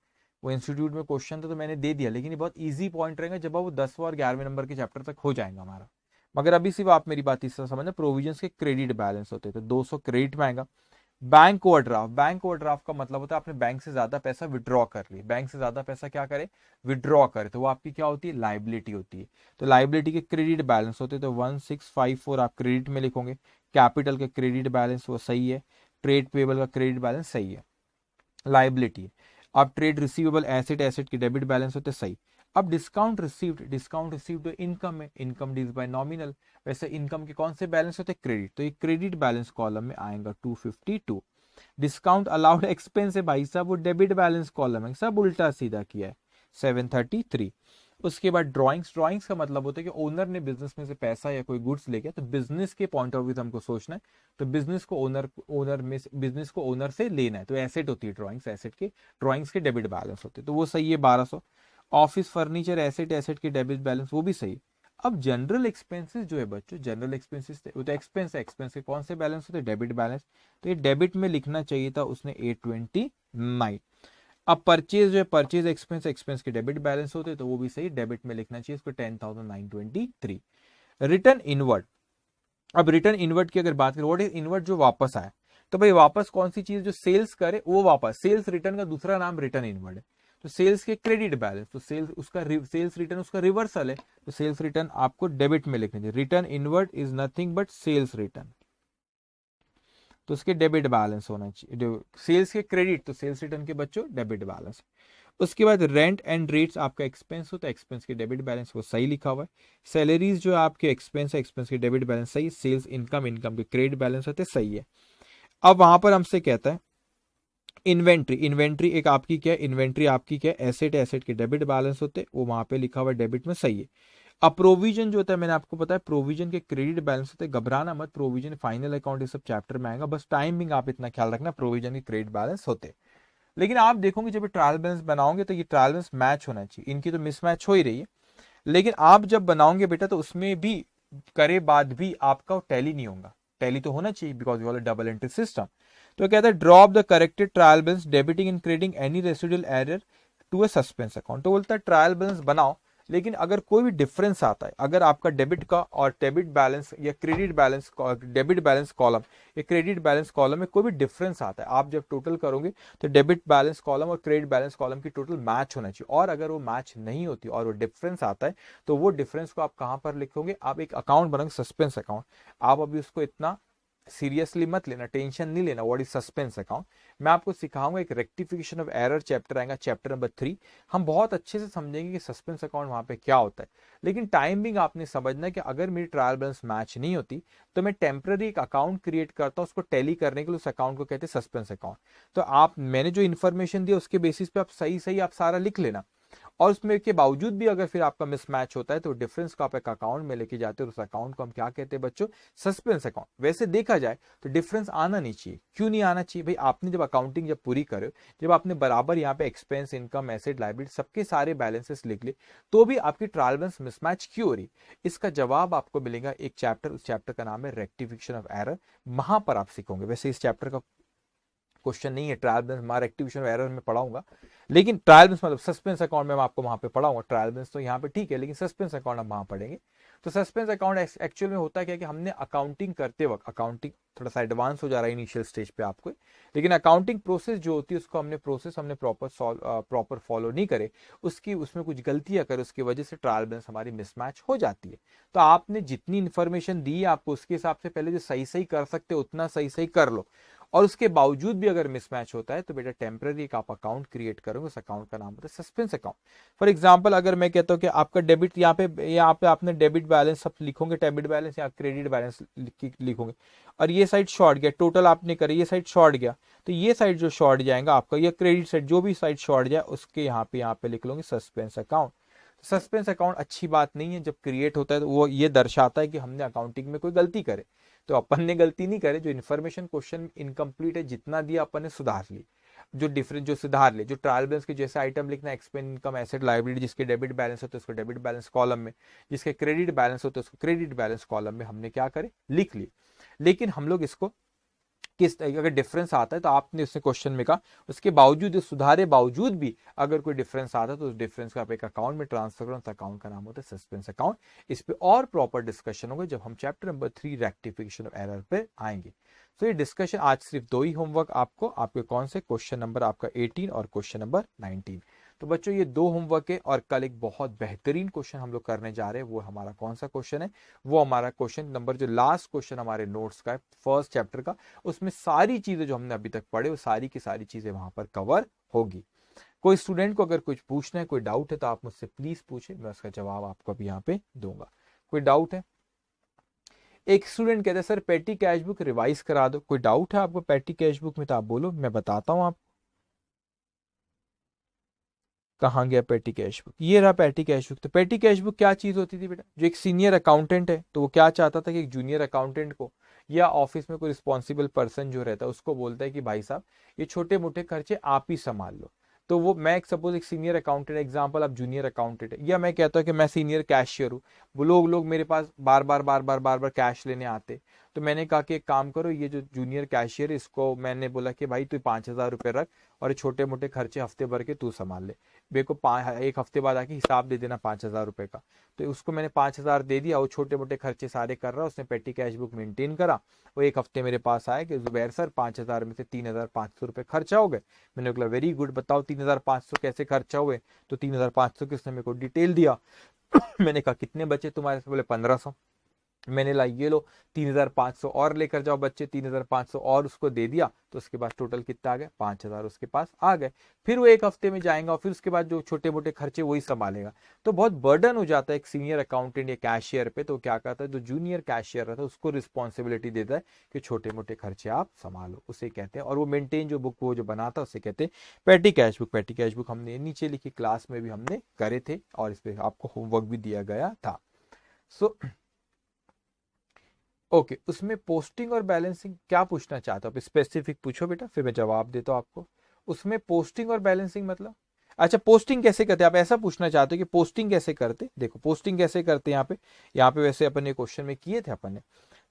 वो इंस्टीट्यूट में क्वेश्चन था तो मैंने दे दिया, लेकिन ये बहुत ईजी पॉइंट रहेगा जब वो 10वें और 11वें नंबर के चैप्टर तक हो जाएगा हमारा। मगर अभी सिर्फ आप मेरी बात इस तरह समझना, प्रोविजन के क्रेडिट बैलेंस होते हैं, तो 200 क्रेडिट में आएगा। बैंक ओवरड्राफ्ट, बैंक ओवरड्राफ्ट का मतलब होता है आपने बैंक से ज्यादा पैसा विड्रॉ कर लिया, बैंक से ज्यादा पैसा क्या करे, विड्रॉ करे, तो वो आपकी क्या होती है, लाइबिलिटी होती है। तो लाइबिलिटी के क्रेडिट बैलेंस होते हैं, तो 1654 आप क्रेडिट में लिखोगे। कैपिटल के क्रेडिट बैलेंस वो सही है, ट्रेड पेबल का क्रेडिट बैलेंस सही है, लाइबिलिटी है। अब ट्रेड रिसीवेबल एसेट, एसेट के डेबिट बैलेंस होते सही। अब discount received, discount received income है, इनकम डीज बाय नॉमिनल, वैसे इनकम के कौन से बैलेंस होते हैं, क्रेडिट, तो ये क्रेडिट बैलेंस कॉलम में आएगा 252। डिस्काउंट अलाउड एक्सपेंस है भाई साहब, वो डेबिट बैलेंस कॉलम है, सब उल्टा सीधा किया है, 733। उसके बाद ड्राइंग्स, ड्राइंग्स का मतलब होता है कि ओनर ने बिजनेस में से पैसा या कोई गुड्स लेके, तो बिजनेस के पॉइंट ऑफ व्यू से हमको सोचना है, तो बिजनेस को ओनर में बिजनेस को ओनर से लेना है, तो एसेट होती है ड्राइंग्स, एसेट के ड्राइंग्स के डेबिट बैलेंस होते हैं, तो वो सही है 1200। ऑफिस फर्नीचर एसेट, एसेट के डेबिट बैलेंस वो भी सही। अब जनरल एक्सपेंसेस जो है बच्चों, जनरल एक्सपेंसेस वो तो एक्सपेंस है, एक्सपेंस के कौन से बैलेंस होते हैं, डेबिट बैलेंस, तो ये डेबिट में लिखना चाहिए था उसने 829। अब परचेज जो है, परचेज एक्सपेंस, एक्सपेंस के डेबिट बैलेंस होते हैं, तो वो भी सही, डेबिट में लिखना चाहिए इसको 10,923। रिटर्न इनवर्ड, अब रिटर्न इनवर्ड की अगर बात करें, व्हाट इज इनवर्ड, जो वापस आए, तो भाई वापस कौन सी चीज जो सेल्स करे वो वापस, सेल्स रिटर्न का दूसरा नाम रिटर्न इनवर्ड है, तो सेल्स के क्रेडिट बैलेंस, तो सेल्स उसका सेल्स रिटर्न उसका रिवर्सल है, तो सेल्स रिटर्न आपको डेबिट में लिखना चाहिए। Return inward is nothing but sales return, तो उसके डेबिट बैलेंस होना चाहिए। सेल्स के क्रेडिट, तो सेल्स रिटर्न के बच्चों डेबिट बैलेंस। उसके बाद रेंट एंड रेट्स आपका एक्सपेंस होता है, एक्सपेंस के डेबिट बैलेंस वो सही लिखा हुआ है। सैलरीज जो है आपके एक्सपेंस है, एक्सपेंस के डेबिट बैलेंस सही। सेल्स इनकम, इनकम के क्रेडिट बैलेंस होते सही है। अब वहां पर हमसे कहता है इन्वेंट्री, इन्वेंट्री एक आपकी क्या है, इन्वेंट्री आपकी क्या है, एसेट, एसेट के डेबिट बैलेंस होते वो वहां पे लिखा हुआ है डेबिट में सही है। अब प्रोविजन जो होता है, मैंने आपको बताया प्रोविजन के क्रेडिट बैलेंस होते हैं, घबराना मत, प्रोविजन फाइनल अकाउंट ये सब चैप्टर में आएगा, बस टाइमिंग आप इतना ख्याल रखना, प्रोविजन के क्रेडिट बैलेंस होते। लेकिन आप देखोगे जब ट्रायल बैलेंस बनाओगे तो ये ट्रायल बैलेंस मैच होना चाहिए, इनकी तो मिसमैच हो ही रही है, लेकिन आप जब बनाओगे बेटा तो उसमें भी करे बाद भी आपका टैली नहीं होगा, टैली तो होना चाहिए because you are double entry system. तो कहता है drop the corrected trial balance debiting and crediting any residual error to a suspense account, तो बोलता है ट्रायल बैलेंस बनाओ, लेकिन अगर कोई भी डिफरेंस आता है, अगर आपका डेबिट का और डेबिट बैलेंस या credit balance, debit balance column या क्रेडिट बैलेंस कॉलम में कोई भी डिफरेंस आता है, आप जब टोटल करोगे तो डेबिट बैलेंस कॉलम और क्रेडिट बैलेंस कॉलम की टोटल मैच होना चाहिए, और अगर वो मैच नहीं होती और वो डिफरेंस आता है, तो वो डिफरेंस को आप कहां पर लिखोगे, आप एक अकाउंट बनाओगे सस्पेंस अकाउंट। आप अभी उसको इतना सीरियसली मत लेना, टेंशन नहीं लेना, व्हाट इज सस्पेंस अकाउंट, मैं आपको सिखाऊंगा, एक रेक्टिफिकेशन ऑफ एरर चैप्टर आएगा, चैप्टर नंबर 3, हम बहुत अच्छे से समझेंगे कि सस्पेंस अकाउंट वहां पे क्या होता है। लेकिन टाइमिंग आपने समझना है कि अगर मेरी ट्रायल बैलेंस मैच नहीं होती तो मैं टेम्पररी एक अकाउंट क्रिएट करता हूं, उसको टैली करने के लिए उस अकाउंट को कहते हैं सस्पेंस अकाउंट। तो आप, मैंने जो इन्फॉर्मेशन दिया उसके बेसिस पे आप सही सही आप सारा लिख लेना, और उसमें के बावजूद भी अगर फिर आपका मिसमैच होता है तो डिफरेंस को आप एक अकाउंट में लेके जाते हो, उस अकाउंट को हम क्या कहते हैं बच्चों, सस्पेंस अकाउंट। वैसे देखा जाए तो डिफरेंस आना नहीं चाहिए, क्यों नहीं आना चाहिए भाई, आपने जब अकाउंटिंग जब पूरी करे, जब आपने बराबर यहाँ पे एक्सपेंस, इनकम, एसेट, लायबिलिटी सबके सारे बैलेंसेस लिख ले, तो भी आपकी ट्रायल बैलेंस मिसमैच क्यों हो रही, इसका जवाब आपको मिलेगा एक चैप्टर, उस चैप्टर का नाम है रेक्टिफिकेशन ऑफ एरर, वहां पर आप सीखोगे। वैसे इस चैप्टर का क्वेश्चन नहीं है। ट्रायल बैलेंस हमारा एक्टिवेशन एरर में पढ़ाऊंगा, लेकिन ट्रायल बैलेंस मतलब सस्पेंस अकाउंट में मैं आपको वहां पे पढ़ाऊंगा। ट्रायल बैलेंस तो यहाँ पे ठीक है, लेकिन सस्पेंस अकाउंट हम वहां पढ़ेंगे। तो सस्पेंस अकाउंट एक्चुअल में होता क्या कि हमने अकाउंटिंग करते वक्त, अकाउंटिंग थोड़ा सा एडवांस हो जा रहा है इनिशियल स्टेज पे आपको, लेकिन अकाउंटिंग प्रोसेस जो होती है उसको हमने प्रॉपर फॉलो नहीं करे, उसमें कुछ गलतियां करे, उसकी वजह से ट्रायल बैलेंस हमारी मिसमैच हो जाती है। तो आपने जितनी इन्फॉर्मेशन दी है आपको, उसके हिसाब से पहले जो सही सही कर सकते हो उतना सही सही कर लो, और उसके बावजूद भी अगर मिसमैच होता है तो बेटा टेम्पररी एक आप अकाउंट क्रिएट करोगे, उस अकाउंट का नाम होता है सस्पेंस अकाउंट। फॉर एग्जांपल अगर मैं कहता हूं कि आपका डेबिट, यहाँ पे आपने डेबिट बैलेंस सब लिखोगे, डेबिट बैलेंस या क्रेडिट बैलेंस लिखोगे, और ये साइड शॉर्ट गया, टोटल आपने करे, ये साइड शॉर्ट गया, तो ये साइड जो शॉर्ट जाएगा आपका, ये क्रेडिट साइड जो भी साइड शॉर्ट जाए उसके यहाँ पे लिख लोगे सस्पेंस अकाउंट। सस्पेंस अकाउंट अच्छी बात नहीं है, जब क्रिएट होता है तो वो ये दर्शाता है कि हमने अकाउंटिंग में कोई गलती करे। तो अपन ने गलती नहीं करे, जो इन्फॉर्मेशन क्वेश्चन इनकम्प्लीट है जितना दिया अपन ने सुधार ली, जो डिफरेंस जो सुधार ले, जो ट्रायल बैलेंस के जैसे आइटम लिखना, एक्सपेंस इनकम एसेट लायबिलिटी, जिसके डेबिट बैलेंस होते हैं उसको डेबिट बैलेंस कॉलम में, जिसके क्रेडिट बैलेंस होते हैं उसको क्रेडिट बैलेंस कॉलम में हमने क्या करे लिख ली। लेकिन हम लोग इसको किस अगर डिफरेंस आता है तो आपने उसने क्वेश्चन में कहा, उसके बावजूद सुधारे बावजूद भी अगर कोई डिफरेंस आता है तो उस डिफरेंस को आप एक अकाउंट में ट्रांसफर करो, उस अकाउंट का नाम होता है सस्पेंस अकाउंट। इस पे और प्रॉपर डिस्कशन होगा जब हम chapter number 3 rectification of error पे आएंगे। तो ये डिस्कशन आज सिर्फ 2 ही होमवर्क आपको, आपके कौन से क्वेश्चन नंबर आपका 18 और क्वेश्चन नंबर 19। तो बच्चों ये 2 होमवर्क है, और कल एक बहुत बेहतरीन क्वेश्चन हम लोग करने जा रहे हैं। वो हमारा कौन सा क्वेश्चन है? वो हमारा क्वेश्चन नंबर जो लास्ट क्वेश्चन हमारे नोट्स का है फर्स्ट चैप्टर का, उसमें सारी चीजें जो हमने अभी तक पढ़े वो सारी की सारी चीजें वहां पर कवर होगी। कोई स्टूडेंट को अगर कुछ पूछना है, कोई डाउट है, तो आप मुझसे प्लीज पूछे, मैं उसका जवाब आपको अभी यहाँ पे दूंगा। कोई डाउट है? एक स्टूडेंट कहता है सर पेटी कैश बुक रिवाइज करा दो। कोई डाउट है आपको पेटी कैश बुक में? तो आप बोलो, मैं बताता हूँ आप। कहाँ गया पेटी कैश बुक? ये रहा पेटी कैश बुक। तो पेटी कैश बुक क्या चीज होती थी बेटा? जो एक सीनियर अकाउंटेंट है तो वो क्या चाहता था कि एक जूनियर अकाउंटेंट को या ऑफिस में कोई रिस्पॉन्सिबल पर्सन जो रहता है उसको बोलता है कि भाई साहब ये छोटे मोटे खर्चे आप ही संभाल लो। तो वो मैं सपोज एक सीनियर अकाउंटेंट, एग्जांपल आप जूनियर अकाउंटेंट है, या मैं कहता हूँ कि मैं सीनियर कैशियर हूँ, वो लोग मेरे पास बार बार कैश लेने आते। तो मैंने कहा कि एक काम करो, ये जो जूनियर कैशियर है इसको मैंने बोला कि भाई तू 5,000 रुपये रख और छोटे मोटे खर्चे हफ्ते भर के तू संभाल ले, मेरे को एक हफ्ते बाद आके हिसाब दे देना 5,000 रुपये का। तो उसको मैंने 5,000 दे दिया, वो छोटे मोटे खर्चे सारे कर रहा, उसने पेटी कैश बुक मेंटेन करा। वो एक हफ्ते मेरे पास आया कि जुबैर सर 5,000 में से 3,500 रुपये खर्चा हो गए। मैंने बोला वेरी गुड, बताओ 3,500 कैसे खर्चा हुए? तो 3,500 की उसने मेरे को डिटेल दिया। मैंने कहा कितने बचे तुम्हारे? बोले 1,500। मैंने ला ये लो 3,500 और लेकर जाओ बच्चे, 3,500 और उसको दे दिया। तो उसके बाद टोटल कितना आ गया? 5,000 उसके पास आ गए। फिर वो एक हफ्ते में जाएगा और फिर उसके बाद जो छोटे मोटे खर्चे वही संभालेगा। तो बहुत बर्डन हो जाता है एक सीनियर अकाउंटेंट या कैशियर पे। तो क्या करता है, जो जूनियर कैशियर रहता है उसको रिस्पॉन्सिबिलिटी देता है कि छोटे मोटे खर्चे आप संभालो, उसे कहते हैं। और वो मेंटेन जो बुक वो जो बनाता है उसे कहते हैं पेटी कैश बुक। पेटी कैश बुक हमने नीचे लिखी, क्लास में भी हमने करे थे और इस पे आपको होमवर्क भी दिया गया था। सो ओके, उसमें पोस्टिंग और बैलेंसिंग क्या पूछना चाहते हो आप? स्पेसिफिक पूछो बेटा, फिर मैं जवाब देता हूँ आपको। उसमें पोस्टिंग और बैलेंसिंग मतलब, अच्छा पोस्टिंग कैसे करते हैं आप ऐसा पूछना चाहते हो कि पोस्टिंग कैसे करते? देखो पोस्टिंग कैसे करते हैं यहाँ पे वैसे अपन ने क्वेश्चन में किए थे अपन ने।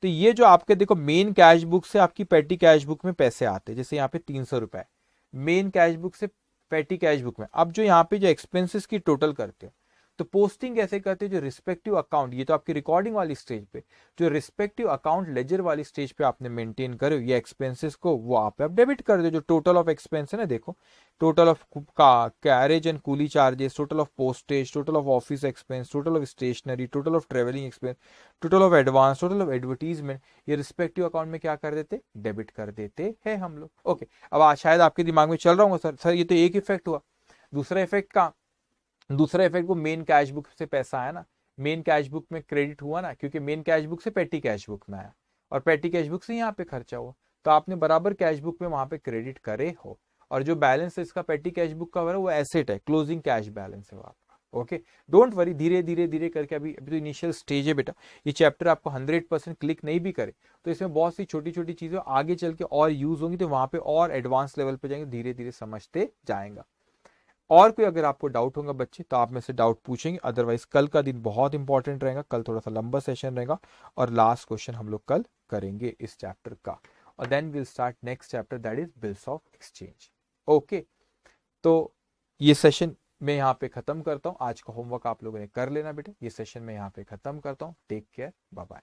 तो ये जो आपके देखो मेन कैश बुक से आपकी पेटी कैश बुक में पैसे आते हैं, जैसे यहाँ पे 300 रुपए मेन कैश बुक से पेटी कैश बुक में। अब जो यहाँ पे जो एक्सपेंसेस की टोटल करते हो, तो पोस्टिंग कैसे करते हैं? जो रिस्पेक्टिव अकाउंट, ये तो आपकी रिकॉर्डिंग वाली स्टेज पे, जो रिस्पेक्टिव अकाउंट लेजर वाली स्टेज पे आपने मेंटेन करे ये एक्सपेंसेस को, वो आप डेबिट कर दो। जो टोटल ऑफ एक्सपेंस है ना, देखो टोटल ऑफ का carriage and coolie charges, total of postage, total of office expense, total of stationery, total of travelling expense, total of advance, total of advertisement, ये रिस्पेक्टिव अकाउंट में क्या कर देते? डेबिट कर देते हैं हम लोग। ओके, अब शायद आपके दिमाग में चल रहा होगा सर ये तो एक इफेक्ट हुआ, दूसरा इफेक्ट का, दूसरा इफेक्ट वो मेन कैश बुक से पैसा आया ना, मेन कैश बुक में क्रेडिट हुआ ना, क्योंकि मेन कैश बुक से पेटी कैश बुक में आया और पेटी कैश बुक से यहाँ पे खर्चा हुआ। तो आपने बराबर कैश बुक में वहां पे क्रेडिट करे हो, और जो बैलेंस है इसका पेटी कैश बुक का वो एसेट है, क्लोजिंग कैश बैलेंस है वो आपका। ओके, डोंट वरी, धीरे धीरे धीरे करके, अभी तो इनिशियल स्टेज है बेटा। ये चैप्टर आपको 100% क्लिक नहीं भी करे तो इसमें बहुत सी छोटी छोटी चीजें आगे चल के और यूज होंगी, तो वहां पे और एडवांस लेवल पे जाएंगे, धीरे धीरे समझते जाएंगा। और कोई अगर आपको डाउट होगा बच्चे तो आप में से डाउट पूछेंगे, अदरवाइज कल का दिन बहुत इंपॉर्टेंट रहेगा। कल थोड़ा सा लंबा सेशन रहेगा और लास्ट क्वेश्चन हम लोग कल करेंगे इस चैप्टर का। और then will start next chapter that is bills of exchange. Okay, तो ये सेशन मैं यहाँ पे खत्म करता हूँ। आज का होमवर्क आप लोगों ने कर लेना बेटा। ये सेशन मैं यहाँ पे खत्म करता हूँ। Take care, bye bye.